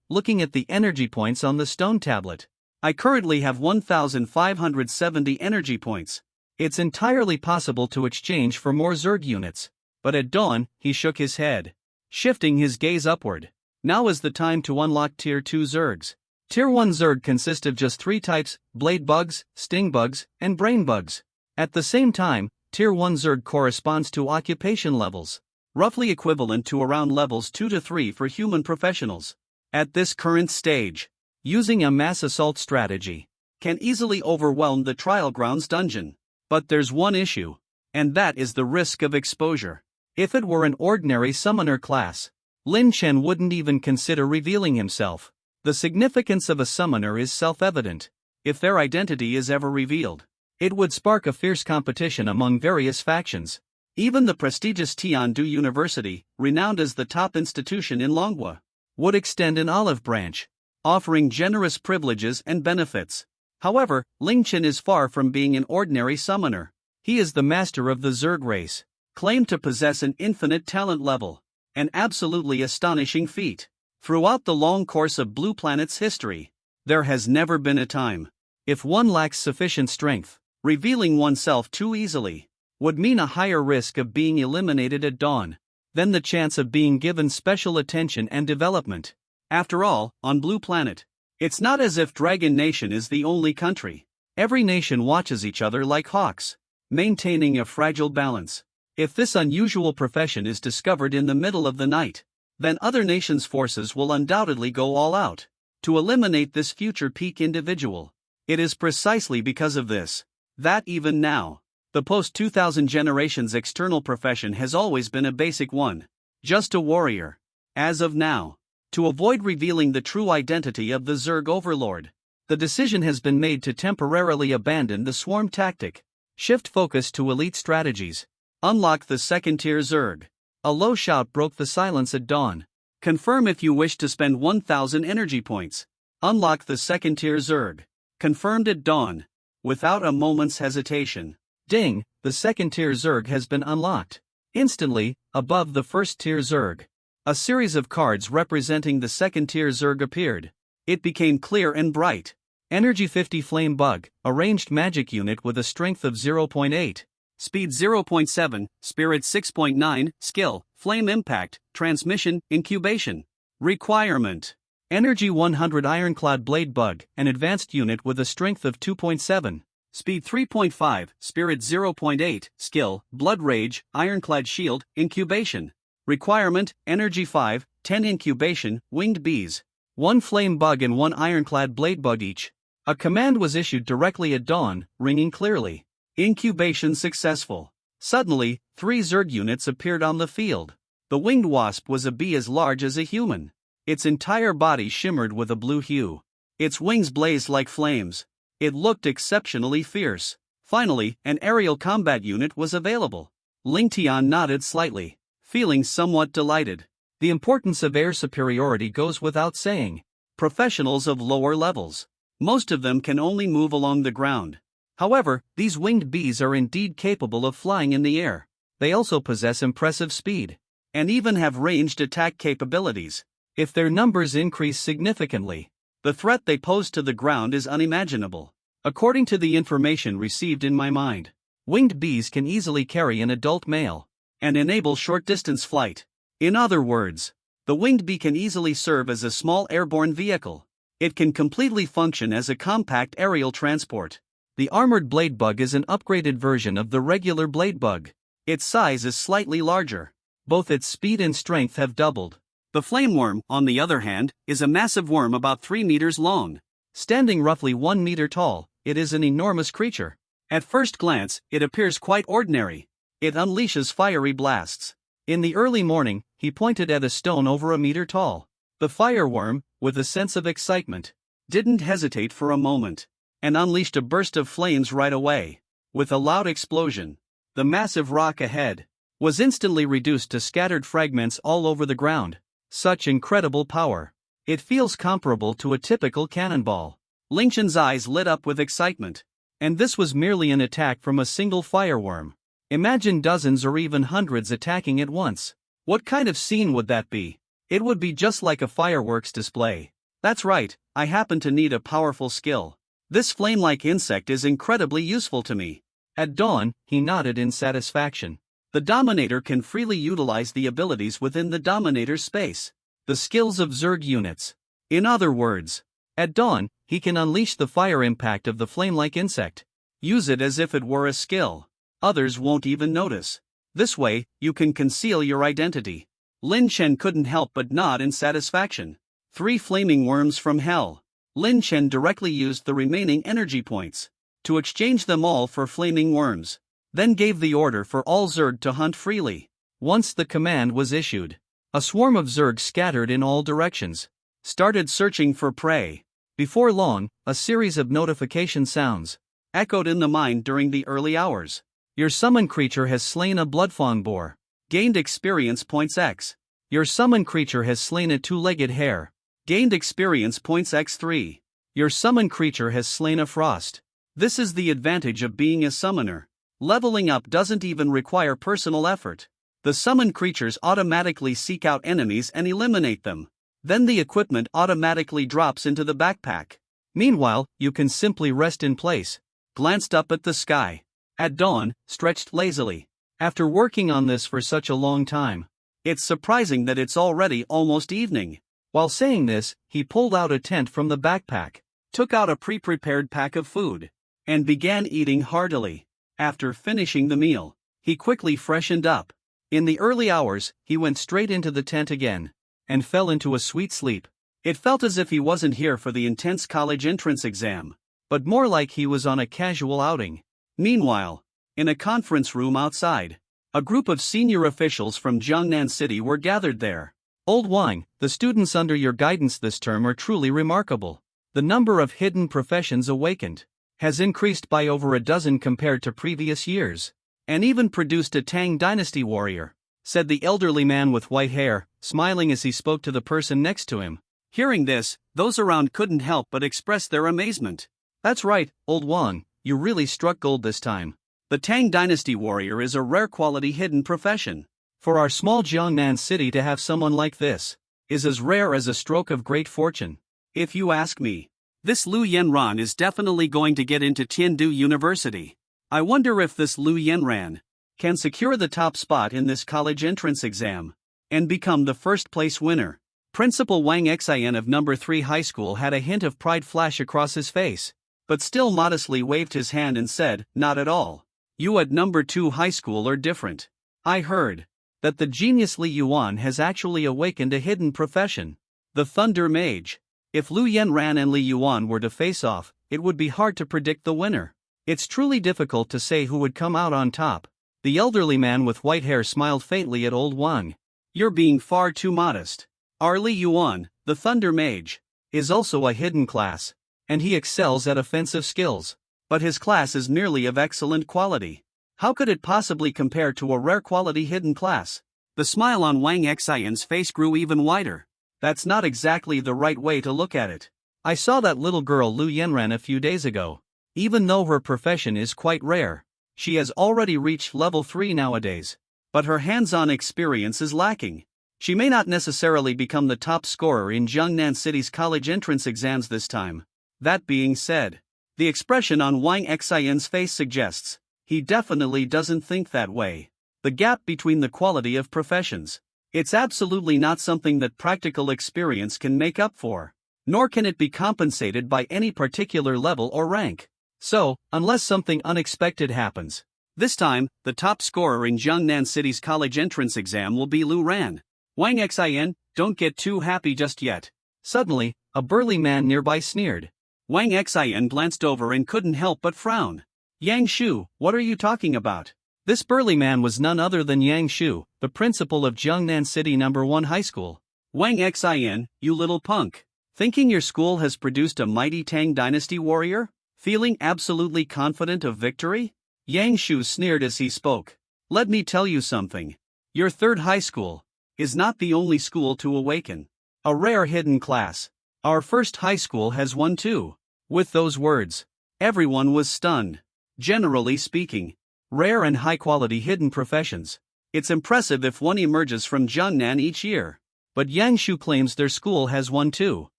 looking at the energy points on the stone tablet. I currently have 1,570 energy points. It's entirely possible to exchange for more Zerg units. But at dawn, he shook his head, shifting his gaze upward. Now is the time to unlock Tier 2 Zergs. Tier 1 Zerg consist of just 3 types: blade bugs, sting bugs, and brain bugs. At the same time, Tier 1 Zerg corresponds to occupation levels, roughly equivalent to around levels 2 to 3 for human professionals. At this current stage, using a mass assault strategy can easily overwhelm the Trial Grounds dungeon. But there's one issue, and that is the risk of exposure. If it were an ordinary summoner class, Lin Chen wouldn't even consider revealing himself. The significance of a summoner is self-evident. If their identity is ever revealed, it would spark a fierce competition among various factions. Even the prestigious Tiandu University, renowned as the top institution in Longhua, would extend an olive branch, offering generous privileges and benefits. However, Ling Chen is far from being an ordinary summoner. He is the master of the Zerg race, claimed to possess an infinite talent level, an absolutely astonishing feat. Throughout the long course of Blue Planet's history, there has never been a time. If one lacks sufficient strength, revealing oneself too easily would mean a higher risk of being eliminated at dawn than the chance of being given special attention and development. After all, on Blue Planet, it's not as if Dragon Nation is the only country. Every nation watches each other like hawks, maintaining a fragile balance. If this unusual profession is discovered in the middle of the night, then other nations' forces will undoubtedly go all out to eliminate this future peak individual. It is precisely because of this that even now, the post-2000 generation's external profession has always been a basic one: just a warrior. As of now, to avoid revealing the true identity of the Zerg overlord, the decision has been made to temporarily abandon the swarm tactic, shift focus to elite strategies, unlock the second-tier Zerg. A low shout broke the silence at dawn. Confirm if you wish to spend 1,000 energy points. Unlock the second-tier Zerg. Confirmed at dawn. Without a moment's hesitation. Ding, the second-tier Zerg has been unlocked. Instantly, above the first-tier Zerg, a series of cards representing the second-tier Zerg appeared. It became clear and bright. Energy 50 Flame Bug, a ranged magic unit with a strength of 0.8. Speed 0.7, Spirit 6.9, Skill, Flame Impact, Transmission, Incubation. Requirement: Energy 100 Ironclad Blade Bug, an advanced unit with a strength of 2.7. Speed 3.5, Spirit 0.8, Skill, Blood Rage, Ironclad Shield, Incubation. Requirement: Energy 5, 10 Incubation, Winged Bees. 1 Flame Bug and 1 Ironclad Blade Bug each. A command was issued directly at dawn, ringing clearly. Incubation successful. Suddenly, 3 Zerg units appeared on the field. The winged wasp was a bee as large as a human. Its entire body shimmered with a blue hue. Its wings blazed like flames. It looked exceptionally fierce. Finally, an aerial combat unit was available. Ling Tian nodded slightly, feeling somewhat delighted. The importance of air superiority goes without saying. Professionals of lower levels, most of them can only move along the ground. However, these winged bees are indeed capable of flying in the air. They also possess impressive speed, and even have ranged attack capabilities. If their numbers increase significantly, the threat they pose to the ground is unimaginable. According to the information received in my mind, winged bees can easily carry an adult male and enable short-distance flight. In other words, the winged bee can easily serve as a small airborne vehicle. It can completely function as a compact aerial transport. The armored blade bug is an upgraded version of the regular blade bug. Its size is slightly larger. Both its speed and strength have doubled. The flame worm, on the other hand, is a massive worm about 3 meters long. Standing roughly 1 meter tall, it is an enormous creature. At first glance, it appears quite ordinary. It unleashes fiery blasts. In the early morning, he pointed at a stone over a meter tall. The fireworm, with a sense of excitement, didn't hesitate for a moment, and unleashed a burst of flames right away. With a loud explosion, the massive rock ahead was instantly reduced to scattered fragments all over the ground. Such incredible power. It feels comparable to a typical cannonball. Ling Chen's eyes lit up with excitement. And this was merely an attack from a single fireworm. Imagine dozens or even hundreds attacking at once. What kind of scene would that be? It would be just like a fireworks display. That's right, I happen to need a powerful skill. This flame-like insect is incredibly useful to me. At dawn, he nodded in satisfaction. The Dominator can freely utilize the abilities within the Dominator's space. The skills of Zerg units. In other words, at dawn, he can unleash the fire impact of the flame-like insect. Use it as if it were a skill. Others won't even notice. This way, you can conceal your identity. Lin Chen couldn't help but nod in satisfaction. 3 flaming worms from hell. Lin Chen directly used the remaining energy points to exchange them all for flaming worms, then gave the order for all Zerg to hunt freely. Once the command was issued, a swarm of Zerg scattered in all directions started searching for prey. Before long, a series of notification sounds echoed in the mind during the early hours. Your summon creature has slain a bloodfawn boar. Gained experience points X. Your summon creature has slain a 2-legged hare. Gained experience points X3. Your summon creature has slain a frost. This is the advantage of being a summoner. Leveling up doesn't even require personal effort. The summoned creatures automatically seek out enemies and eliminate them. Then the equipment automatically drops into the backpack. Meanwhile, you can simply rest in place. Glanced up at the sky. At dawn, stretched lazily. After working on this for such a long time, it's surprising that it's already almost evening. While saying this, he pulled out a tent from the backpack, took out a pre-prepared pack of food, and began eating heartily. After finishing the meal, he quickly freshened up. In the early hours, he went straight into the tent again, and fell into a sweet sleep. It felt as if he wasn't here for the intense college entrance exam, but more like he was on a casual outing. Meanwhile, in a conference room outside, a group of senior officials from Jiangnan City were gathered there. Old Wang, the students under your guidance this term are truly remarkable. The number of hidden professions awakened has increased by over a dozen compared to previous years, and even produced a Tang Dynasty warrior, said the elderly man with white hair, smiling as he spoke to the person next to him. Hearing this, those around couldn't help but express their amazement. That's right, Old Wang, you really struck gold this time. The Tang Dynasty warrior is a rare quality hidden profession. For our small Jiangnan city to have someone like this is as rare as a stroke of great fortune. If you ask me, this Lu Yanran is definitely going to get into Tiandu University. I wonder if this Lu Yanran can secure the top spot in this college entrance exam and become the first place winner. Principal Wang Xian of number 3 high school had a hint of pride flash across his face, but still modestly waved his hand and said, not at all. You at number 2 high school are different. I heard that the genius Li Yuan has actually awakened a hidden profession, the Thunder Mage. If Lu Yanran and Li Yuan were to face off, it would be hard to predict the winner. It's truly difficult to say who would come out on top. The elderly man with white hair smiled faintly at Old Wang. You're being far too modest. Our Li Yuan, the Thunder Mage, is also a hidden class, and he excels at offensive skills. But his class is merely of excellent quality. How could it possibly compare to a rare quality hidden class? The smile on Wang Xian's face grew even wider. That's not exactly the right way to look at it. I saw that little girl Lu Yanran a few days ago. Even though her profession is quite rare, she has already reached level 3 nowadays. But her hands-on experience is lacking. She may not necessarily become the top scorer in Jiangnan City's college entrance exams this time. That being said, the expression on Wang Xian's face suggests he definitely doesn't think that way. The gap between the quality of professions. It's absolutely not something that practical experience can make up for, nor can it be compensated by any particular level or rank. So, unless something unexpected happens, this time, the top scorer in Jiangnan City's college entrance exam will be Lu Ran. Wang Xian, don't get too happy just yet. Suddenly, a burly man nearby sneered. Wang Xian glanced over and couldn't help but frown. Yang Shu, what are you talking about? This burly man was none other than Yang Shu, the principal of Jiangnan City No. 1 High School. Wang Xian, you little punk. Thinking your school has produced a mighty Tang Dynasty warrior? Feeling absolutely confident of victory? Yang Shu sneered as he spoke. Let me tell you something. Your 3rd high school is not the only school to awaken a rare hidden class. Our 1st high school has one too. With those words, everyone was stunned. Generally speaking, rare and high-quality hidden professions. It's impressive if one emerges from Jiangnan each year. But Yang Shu claims their school has one too.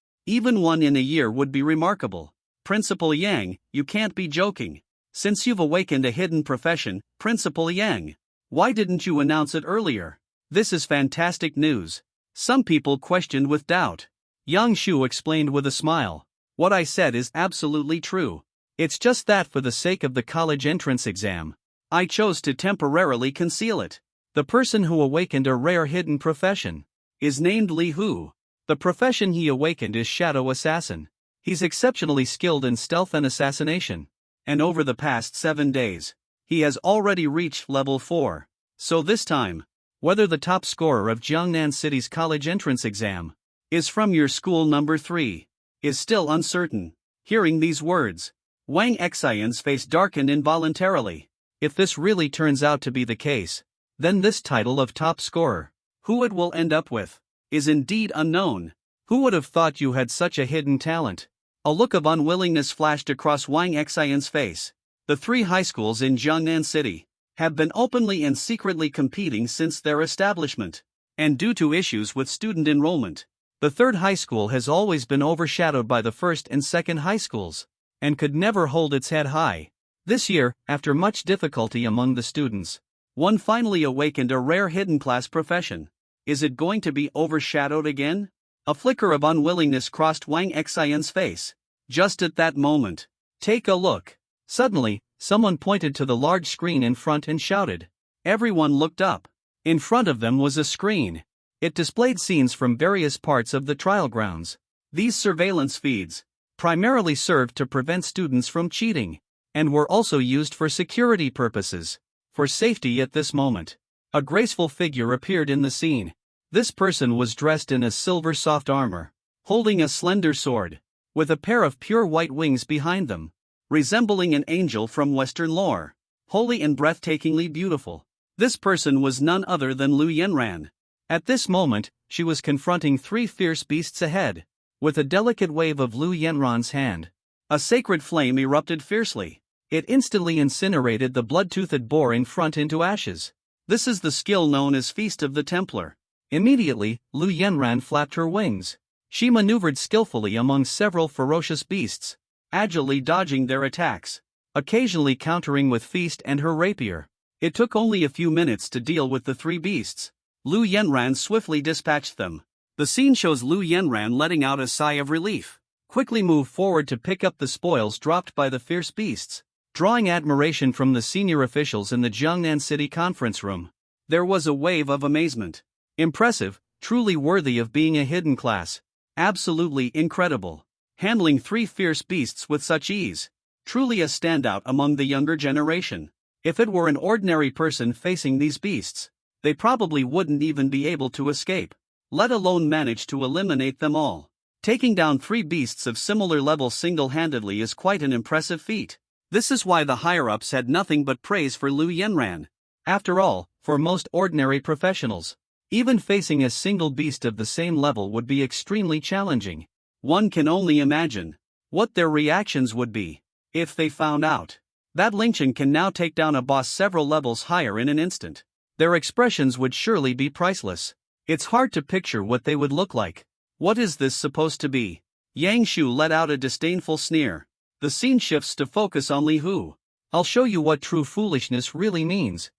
Even one in a year would be remarkable. Principal Yang, you can't be joking. Since you've awakened a hidden profession, Principal Yang, why didn't you announce it earlier? This is fantastic news. Some people questioned with doubt. Yang Shu explained with a smile. What I said is absolutely true. It's just that for the sake of the college entrance exam, I chose to temporarily conceal it. The person who awakened a rare hidden profession is named Li Hu. The profession he awakened is Shadow Assassin. He's exceptionally skilled in stealth and assassination. And over the past 7 days, he has already reached level 4. So this time, whether the top scorer of Jiangnan City's college entrance exam is from your school number 3 is still uncertain. Hearing these words, Wang Xian's face darkened involuntarily. If this really turns out to be the case, then this title of top scorer, who it will end up with, is indeed unknown. Who would have thought you had such a hidden talent? A look of unwillingness flashed across Wang Xian's face. The 3 high schools in Jiangnan City have been openly and secretly competing since their establishment. And due to issues with student enrollment, the 3rd high school has always been overshadowed by the 1st and 2nd high schools, and could never hold its head high. This year, after much difficulty among the students, one finally awakened a rare hidden class profession. Is it going to be overshadowed again? A flicker of unwillingness crossed Wang Xian's face. Just at that moment, take a look. Suddenly, someone pointed to the large screen in front and shouted. Everyone looked up. In front of them was a screen. It displayed scenes from various parts of the trial grounds. These surveillance feeds primarily served to prevent students from cheating, and were also used for security purposes. For safety at this moment, a graceful figure appeared in the scene. This person was dressed in a silver soft armor, holding a slender sword, with a pair of pure white wings behind them, resembling an angel from Western lore, holy and breathtakingly beautiful. This person was none other than Lu Yanran. At this moment, she was confronting 3 fierce beasts ahead. With a delicate wave of Lu Yanran's hand, a sacred flame erupted fiercely. It instantly incinerated the blood-toothed boar in front into ashes. This is the skill known as Feast of the Templar. Immediately, Lu Yanran flapped her wings. She maneuvered skillfully among several ferocious beasts, agilely dodging their attacks, occasionally countering with Feast and her rapier. It took only a few minutes to deal with the 3 beasts. Lu Yanran swiftly dispatched them. The scene shows Lu Yanran letting out a sigh of relief, quickly moved forward to pick up the spoils dropped by the fierce beasts, drawing admiration from the senior officials in the Jiangnan City conference room. There was a wave of amazement. Impressive, truly worthy of being a hidden class. Absolutely incredible. Handling 3 fierce beasts with such ease. Truly a standout among the younger generation. If it were an ordinary person facing these beasts, they probably wouldn't even be able to escape, let alone manage to eliminate them all. Taking down 3 beasts of similar level single-handedly is quite an impressive feat. This is why the higher-ups had nothing but praise for Lu Yanran. After all, for most ordinary professionals, even facing a single beast of the same level would be extremely challenging. One can only imagine what their reactions would be if they found out that Ling Chen can now take down a boss several levels higher in an instant. Their expressions would surely be priceless. It's hard to picture what they would look like. What is this supposed to be? Yang Shu let out a disdainful sneer. The scene shifts to focus on Li Hu. I'll show you what true foolishness really means.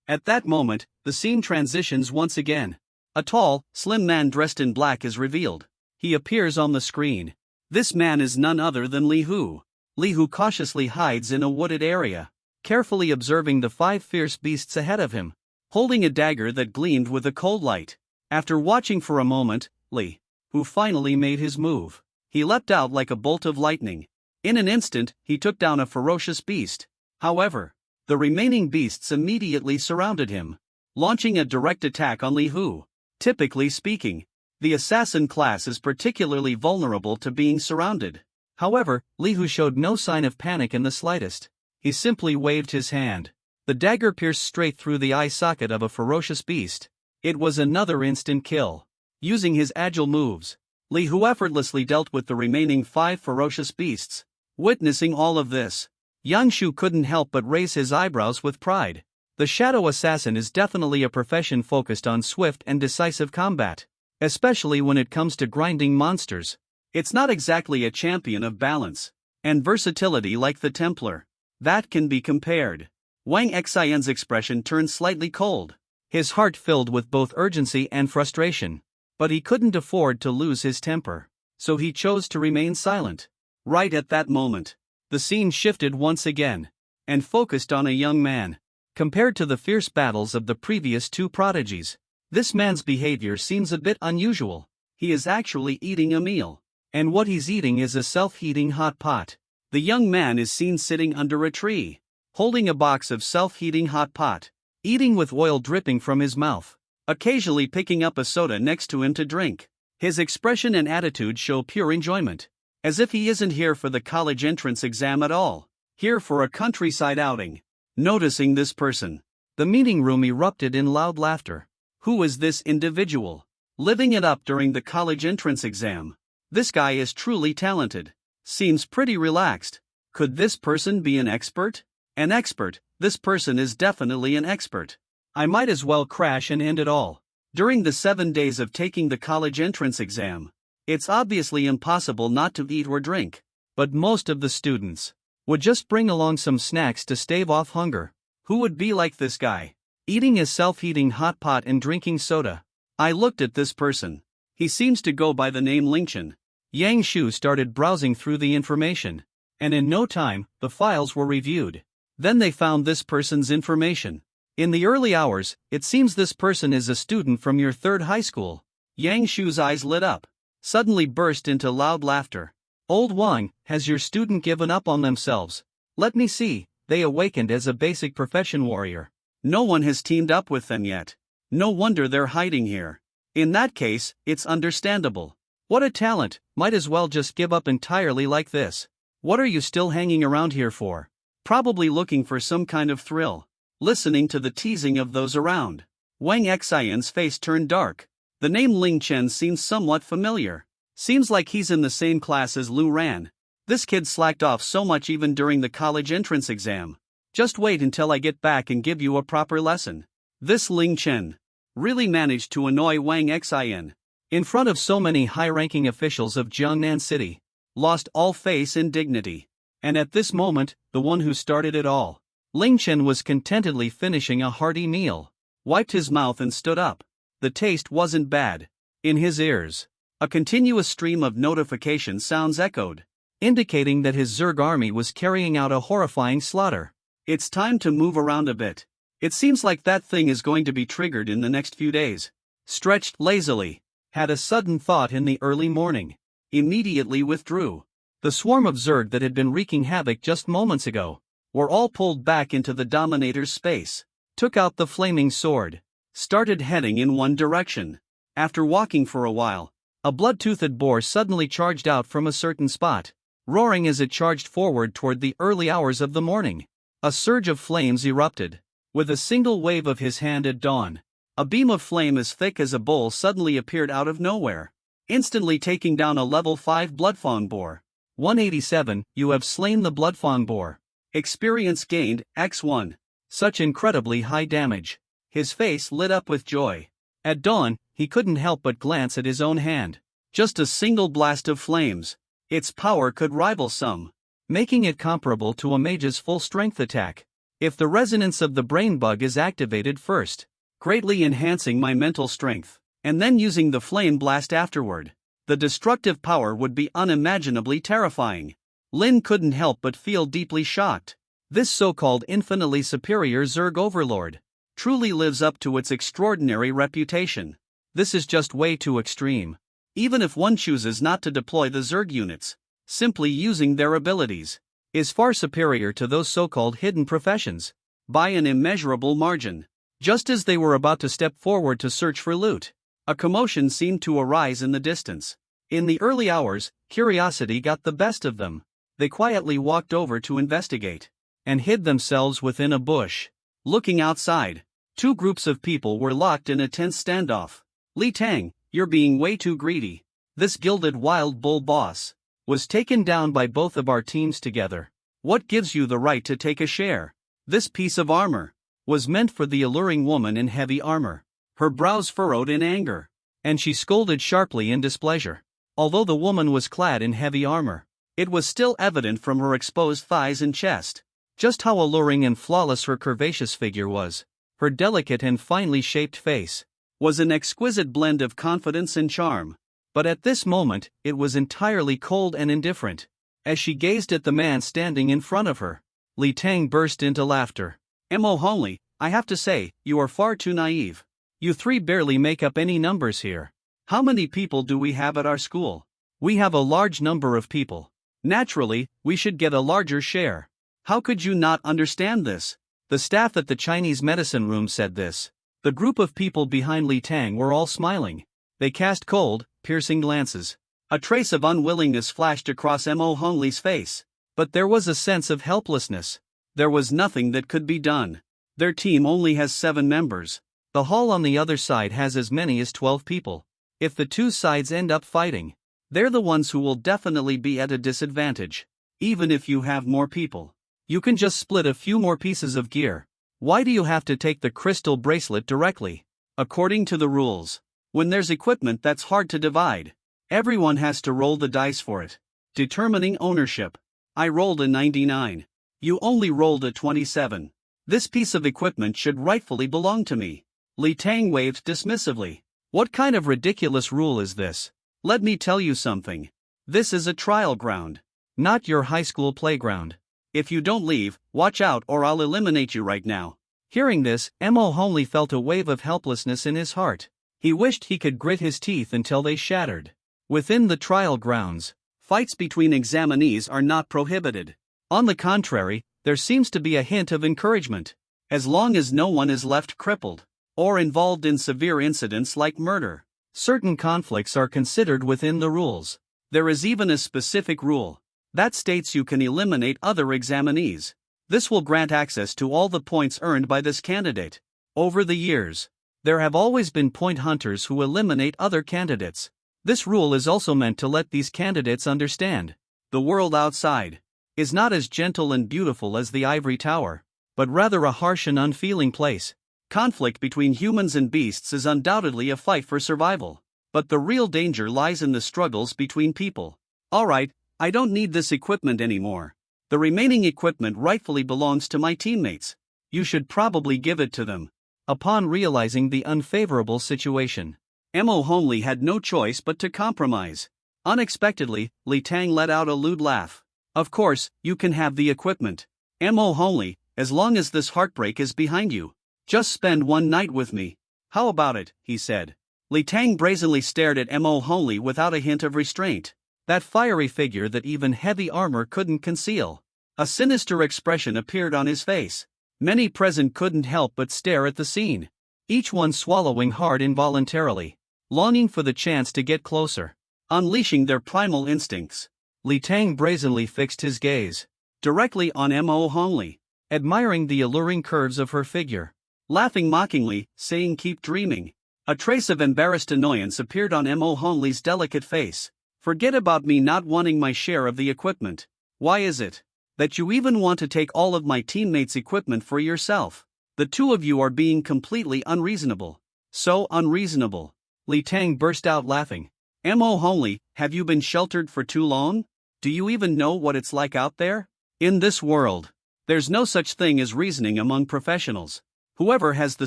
At that moment, the scene transitions once again. A tall, slim man dressed in black is revealed. He appears on the screen. This man is none other than Li Hu. Li Hu cautiously hides in a wooded area, carefully observing the 5 fierce beasts ahead of him, holding a dagger that gleamed with a cold light. After watching for a moment, Li Hu finally made his move. He leapt out like a bolt of lightning. In an instant, he took down a ferocious beast. However, the remaining beasts immediately surrounded him, launching a direct attack on Li Hu. Typically speaking, the assassin class is particularly vulnerable to being surrounded. However, Li Hu showed no sign of panic in the slightest. He simply waved his hand. The dagger pierced straight through the eye socket of a ferocious beast. It was another instant kill. Using his agile moves, Li Hu effortlessly dealt with the remaining 5 ferocious beasts. Witnessing all of this, Yang Shu couldn't help but raise his eyebrows with pride. The shadow assassin is definitely a profession focused on swift and decisive combat. especially when it comes to grinding monsters. It's not exactly a champion of balance and versatility like the Templar. That can be compared. Wang Xian's expression turned slightly cold, his heart filled with both urgency and frustration. But he couldn't afford to lose his temper, so he chose to remain silent. Right at that moment, the scene shifted once again, and focused on a young man. Compared to the fierce battles of the previous two prodigies, this man's behavior seems a bit unusual. He is actually eating a meal, and what he's eating is a self-heating hot pot. The young man is seen sitting under a tree, holding a box of self-heating hot pot, eating with oil dripping from his mouth, occasionally picking up a soda next to him to drink. His expression and attitude show pure enjoyment, as if he isn't here for the college entrance exam at all, here for a countryside outing. Noticing this person, the meeting room erupted in loud laughter. Who is this individual? Living it up during the college entrance exam. This guy is truly talented. Seems pretty relaxed. Could this person be an expert? An expert, this person is definitely an expert. I might as well crash and end it all. During the 7 days of taking the college entrance exam, it's obviously impossible not to eat or drink. But most of the students would just bring along some snacks to stave off hunger. Who would be like this guy, eating a self-heating hot pot and drinking soda? I looked at this person. He seems to go by the name Lingchen. Yang Shu started browsing through the information, and in no time, the files were reviewed. Then they found this person's information. In the early hours, it seems this person is a student from your third high school. Yang Shu's eyes lit up, suddenly burst into loud laughter. Old Wang, has your student given up on themselves? Let me see. They awakened as a basic profession warrior. No one has teamed up with them yet. No wonder they're hiding here. In that case, it's understandable. What a talent, might as well just give up entirely like this. What are you still hanging around here for? Probably looking for some kind of thrill. Listening to the teasing of those around. Wang Xian's face turned dark. The name Ling Chen seems somewhat familiar. Seems like he's in the same class as Lu Ran. This kid slacked off so much even during the college entrance exam. Just wait until I get back and give you a proper lesson. This Ling Chen really managed to annoy Wang Xian. In front of so many high-ranking officials of Jiangnan City, lost all face and dignity. And at this moment, the one who started it all, Ling Chen, was contentedly finishing a hearty meal, wiped his mouth and stood up. The taste wasn't bad. In his ears, a continuous stream of notification sounds echoed, indicating that his Zerg army was carrying out a horrifying slaughter. It's time to move around a bit. It seems like that thing is going to be triggered in the next few days. Stretched lazily, had a sudden thought in the early morning. Immediately withdrew. The swarm of Zerg that had been wreaking havoc just moments ago were all pulled back into the Dominator's space, took out the flaming sword, started heading in one direction. After walking for a while, a blood-toothed boar suddenly charged out from a certain spot, roaring as it charged forward toward the early hours of the morning. A surge of flames erupted. With a single wave of his hand at dawn, a beam of flame as thick as a bowl suddenly appeared out of nowhere, instantly taking down a level 5 Bloodfawn boar. 187, you have slain the Bloodfawn boar. Experience gained, X1. Such incredibly high damage. His face lit up with joy. At dawn, he couldn't help but glance at his own hand. Just a single blast of flames. Its power could rival some, making it comparable to a mage's full-strength attack. If the resonance of the brain bug is activated first, greatly enhancing my mental strength, and then using the flame blast afterward, the destructive power would be unimaginably terrifying. Lin couldn't help but feel deeply shocked. This so-called infinitely superior Zerg overlord truly lives up to its extraordinary reputation. This is just way too extreme. Even if one chooses not to deploy the Zerg units, simply using their abilities is far superior to those so-called hidden professions, by an immeasurable margin. Just as they were about to step forward to search for loot, a commotion seemed to arise in the distance. In the early hours, curiosity got the best of them. They quietly walked over to investigate, and hid themselves within a bush. Looking outside, two groups of people were locked in a tense standoff. Li Tang, you're being way too greedy. This gilded wild bull boss was taken down by both of our teams together. What gives you the right to take a share? This piece of armor was meant for the alluring woman in heavy armor. Her brows furrowed in anger. and she scolded sharply in displeasure. Although the woman was clad in heavy armor, it was still evident from her exposed thighs and chest just how alluring and flawless her curvaceous figure was. Her delicate and finely shaped face was an exquisite blend of confidence and charm. But at this moment, it was entirely cold and indifferent. As she gazed at the man standing in front of her, Li Tang burst into laughter. "Mo Hongli, I have to say, you are far too naive. You three barely make up any numbers here. How many people do we have at our school? We have a large number of people. Naturally, we should get a larger share. How could you not understand this?" The staff at the Chinese medicine room said this. The group of people behind Li Tang were all smiling. They cast cold, piercing glances. A trace of unwillingness flashed across Mo Hongli's face. But there was a sense of helplessness. There was nothing that could be done. Their team only has 7 members. The hall on the other side has as many as 12 people. If the two sides end up fighting, they're the ones who will definitely be at a disadvantage. Even if you have more people, you can just split a few more pieces of gear. Why do you have to take the crystal bracelet directly? According to the rules, when there's equipment that's hard to divide, everyone has to roll the dice for it. Determining ownership. I rolled a 99. You only rolled a 27. This piece of equipment should rightfully belong to me. Li Tang waved dismissively. What kind of ridiculous rule is this? Let me tell you something. This is a trial ground, not your high school playground. If you don't leave, watch out or I'll eliminate you right now. Hearing this, Mo Hongli felt a wave of helplessness in his heart. He wished he could grit his teeth until they shattered. Within the trial grounds, fights between examinees are not prohibited. On the contrary, there seems to be a hint of encouragement. As long as no one is left crippled or involved in severe incidents like murder, certain conflicts are considered within the rules. There is even a specific rule that states you can eliminate other examinees. This will grant access to all the points earned by this candidate. Over the years, there have always been point hunters who eliminate other candidates. This rule is also meant to let these candidates understand the world outside is not as gentle and beautiful as the ivory tower, but rather a harsh and unfeeling place. Conflict between humans and beasts is undoubtedly a fight for survival, but the real danger lies in the struggles between people. Alright, I don't need this equipment anymore. The remaining equipment rightfully belongs to my teammates. You should probably give it to them. Upon realizing the unfavorable situation, Mo Hongli had no choice but to compromise. Unexpectedly, Li Tang let out a lewd laugh. Of course, you can have the equipment. Mo Hongli, as long as this heartbreak is behind you. Just spend one night with me. How about it, he said. Li Tang brazenly stared at Mo Hongli without a hint of restraint. That fiery figure that even heavy armor couldn't conceal. A sinister expression appeared on his face. Many present couldn't help but stare at the scene, each one swallowing hard involuntarily, longing for the chance to get closer, unleashing their primal instincts. Li Tang brazenly fixed his gaze directly on Mo Hongli, admiring the alluring curves of her figure, laughing mockingly, saying keep dreaming. A trace of embarrassed annoyance appeared on Mo Hongli's delicate face. Forget about me not wanting my share of the equipment. Why is it that you even want to take all of my teammates' equipment for yourself? The two of you are being completely unreasonable. So unreasonable. Li Tang burst out laughing. Mo Hongli, have you been sheltered for too long? Do you even know what it's like out there? In this world, there's no such thing as reasoning among professionals. Whoever has the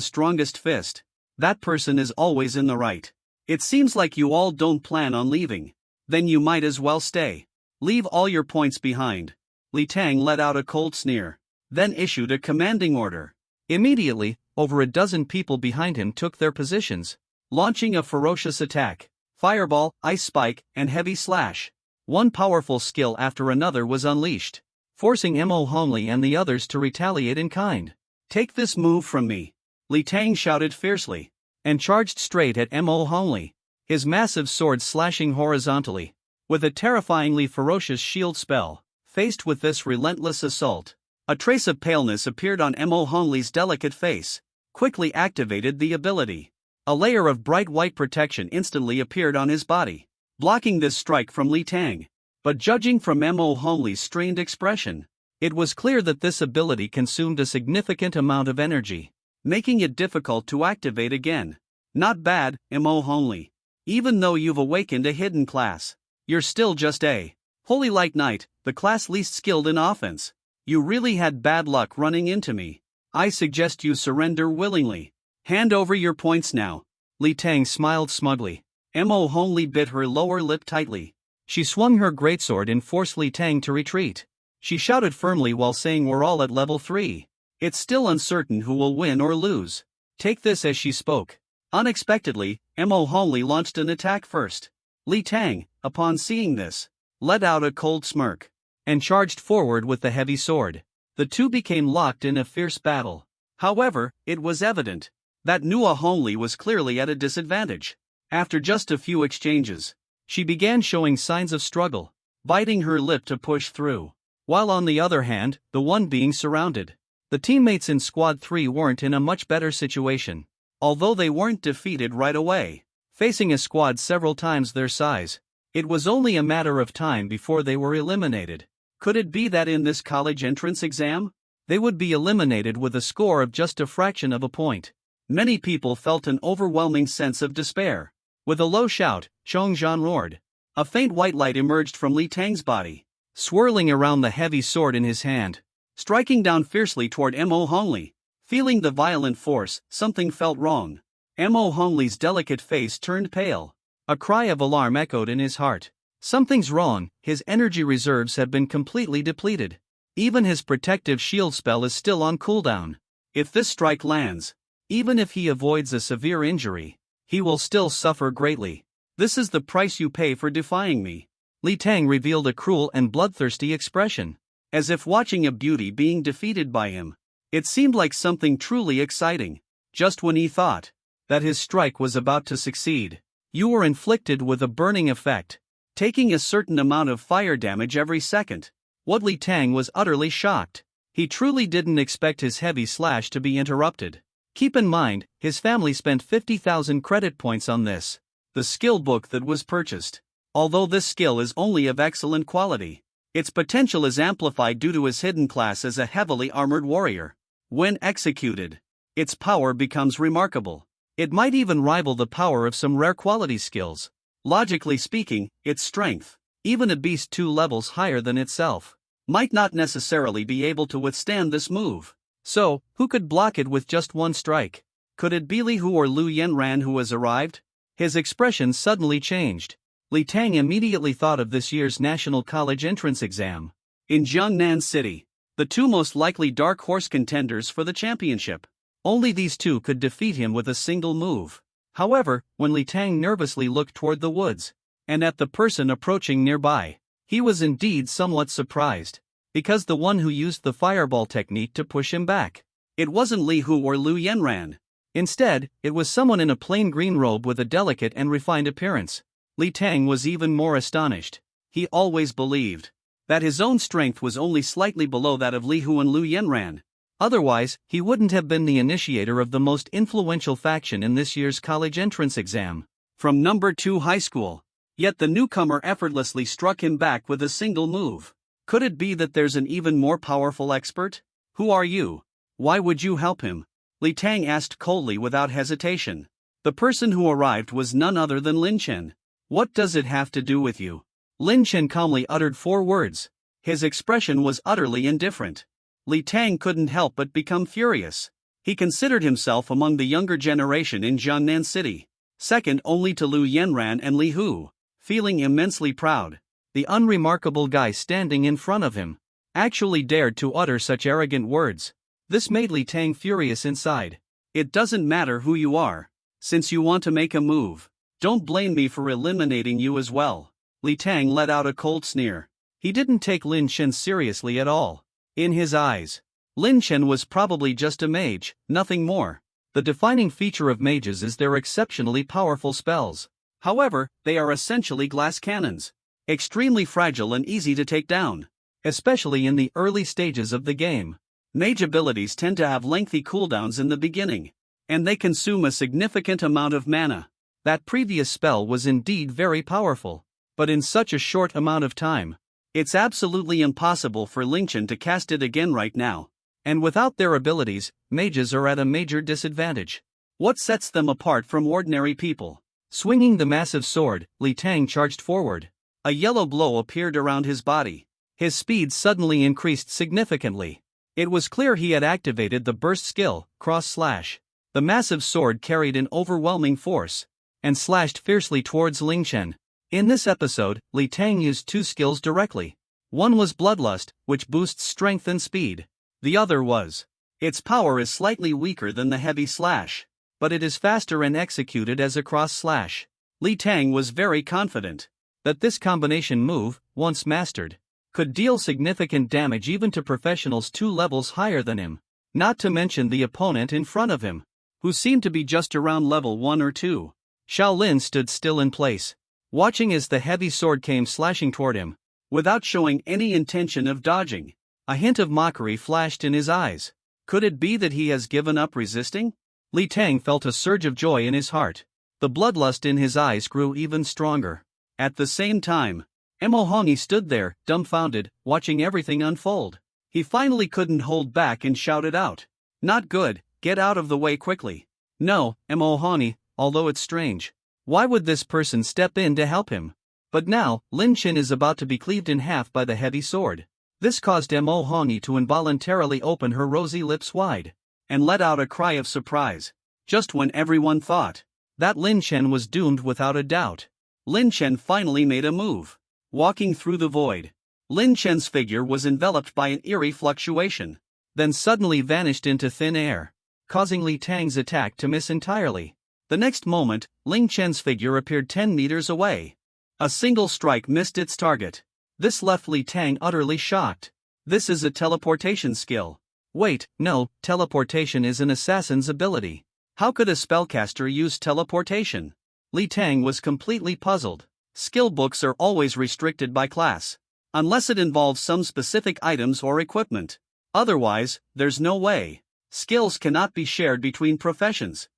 strongest fist, that person is always in the right. It seems like you all don't plan on leaving. Then you might as well stay. Leave all your points behind. Li Tang let out a cold sneer, then issued a commanding order. Immediately, over a dozen people behind him took their positions, launching a ferocious attack. Fireball, ice spike, and heavy slash. One powerful skill after another was unleashed, forcing Mo Hongli and the others to retaliate in kind. Take this move from me, Li Tang shouted fiercely, and charged straight at Mo Hongli, his massive sword slashing horizontally. With a terrifyingly ferocious shield spell, faced with this relentless assault, a trace of paleness appeared on Mo Hongli's delicate face, quickly activated the ability. A layer of bright white protection instantly appeared on his body, blocking this strike from Li Tang. But judging from Mo Hongli's strained expression, it was clear that this ability consumed a significant amount of energy, making it difficult to activate again. Not bad, Mo Hongli. Even though you've awakened a hidden class, you're still just a Holy Light Knight, the class least skilled in offense. You really had bad luck running into me. I suggest you surrender willingly. Hand over your points now. Li Tang smiled smugly. Mo Hongli bit her lower lip tightly. She swung her greatsword and forced Li Tang to retreat. She shouted firmly while saying, "We're all at level 3. It's still uncertain who will win or lose. Take this." As she spoke, unexpectedly, Mo Hongli launched an attack first. Li Tang, upon seeing this, let out a cold smirk and charged forward with the heavy sword. The two became locked in a fierce battle. However, it was evident that Nua Hongli was clearly at a disadvantage. After just a few exchanges, she began showing signs of struggle, biting her lip to push through. While on the other hand, the one being surrounded, the teammates in Squad 3 weren't in a much better situation. Although they weren't defeated right away, facing a squad several times their size, it was only a matter of time before they were eliminated. Could it be that in this college entrance exam, they would be eliminated with a score of just a fraction of a point? Many people felt an overwhelming sense of despair. With a low shout, Chong Zhan roared. A faint white light emerged from Li Tang's body, swirling around the heavy sword in his hand, striking down fiercely toward Mo Hongli. Feeling the violent force, something felt wrong. Mo Hongli's delicate face turned pale. A cry of alarm echoed in his heart. Something's wrong, his energy reserves have been completely depleted. Even his protective shield spell is still on cooldown. If this strike lands, even if he avoids a severe injury, he will still suffer greatly. This is the price you pay for defying me. Li Tang revealed a cruel and bloodthirsty expression, as if watching a beauty being defeated by him. It seemed like something truly exciting. Just when he thought that his strike was about to succeed, you were inflicted with a burning effect, taking a certain amount of fire damage every second. What Li Tang was utterly shocked. He truly didn't expect his heavy slash to be interrupted. Keep in mind, his family spent 50,000 credit points on this, the skill book that was purchased. Although this skill is only of excellent quality, its potential is amplified due to his hidden class as a heavily armored warrior. When executed, its power becomes remarkable. It might even rival the power of some rare quality skills. Logically speaking, its strength, even a beast 2 levels higher than itself, might not necessarily be able to withstand this move. So, who could block it with just one strike? Could it be Li Hu or Lu Yenran who has arrived? His expression suddenly changed. Li Tang immediately thought of this year's National College entrance exam. In Jiangnan City, the two most likely dark horse contenders for the championship. Only these two could defeat him with a single move. However, when Li Tang nervously looked toward the woods, and at the person approaching nearby, he was indeed somewhat surprised, because the one who used the fireball technique to push him back, it wasn't Li Hu or Lu Yenran. Instead, it was someone in a plain green robe with a delicate and refined appearance. Li Tang was even more astonished. He always believed that his own strength was only slightly below that of Li Hu and Lu Yenran. Otherwise, he wouldn't have been the initiator of the most influential faction in this year's college entrance exam, from number 2 high school. Yet the newcomer effortlessly struck him back with a single move. Could it be that there's an even more powerful expert? Who are you? Why would you help him? Li Tang asked coldly without hesitation. The person who arrived was none other than Lin Chen. What does it have to do with you? Lin Chen calmly uttered 4 words. His expression was utterly indifferent. Li Tang couldn't help but become furious. He considered himself among the younger generation in Jiangnan City, second only to Lu Yenran and Li Hu. Feeling immensely proud, the unremarkable guy standing in front of him actually dared to utter such arrogant words. This made Li Tang furious inside. It doesn't matter who you are. Since you want to make a move, don't blame me for eliminating you as well. Li Tang let out a cold sneer. He didn't take Lin Chen seriously at all. In his eyes, Lin Chen was probably just a mage, nothing more. The defining feature of mages is their exceptionally powerful spells. However, they are essentially glass cannons, extremely fragile and easy to take down, especially in the early stages of the game. Mage abilities tend to have lengthy cooldowns in the beginning, and they consume a significant amount of mana. That previous spell was indeed very powerful, but in such a short amount of time, it's absolutely impossible for Lin Chen to cast it again right now. And without their abilities, mages are at a major disadvantage. What sets them apart from ordinary people? Swinging the massive sword, Li Tang charged forward. A yellow glow appeared around his body. His speed suddenly increased significantly. It was clear he had activated the burst skill, cross slash. The massive sword carried an overwhelming force and slashed fiercely towards Ling Chen. In this episode, Li Tang used two skills directly. One was Bloodlust, which boosts strength and speed. The other was. Its power is slightly weaker than the heavy slash, but it is faster and executed as a cross slash. Li Tang was very confident that this combination move, once mastered, could deal significant damage even to professionals 2 levels higher than him, not to mention the opponent in front of him, who seemed to be just around level 1 or 2. Shaolin stood still in place, watching as the heavy sword came slashing toward him, without showing any intention of dodging. A hint of mockery flashed in his eyes. Could it be that he has given up resisting? Li Tang felt a surge of joy in his heart. The bloodlust in his eyes grew even stronger. At the same time, Emohongi stood there, dumbfounded, watching everything unfold. He finally couldn't hold back and shouted out, "Not good, get out of the way quickly." No, Emohongi, although it's strange. Why would this person step in to help him? But now, Lin Chin is about to be cleaved in half by the heavy sword. This caused Emohongi to involuntarily open her rosy lips wide and let out a cry of surprise. Just when everyone thought that Lin Chen was doomed without a doubt, Lin Chen finally made a move. Walking through the void, Lin Chen's figure was enveloped by an eerie fluctuation, then suddenly vanished into thin air, causing Li Tang's attack to miss entirely. The next moment, Lin Chen's figure appeared 10 meters away. A single strike missed its target. This left Li Tang utterly shocked. This is a teleportation skill. Wait, no, teleportation is an assassin's ability. How could a spellcaster use teleportation? Li Tang was completely puzzled. Skill books are always restricted by class, unless it involves some specific items or equipment. Otherwise, there's no way. Skills cannot be shared between professions.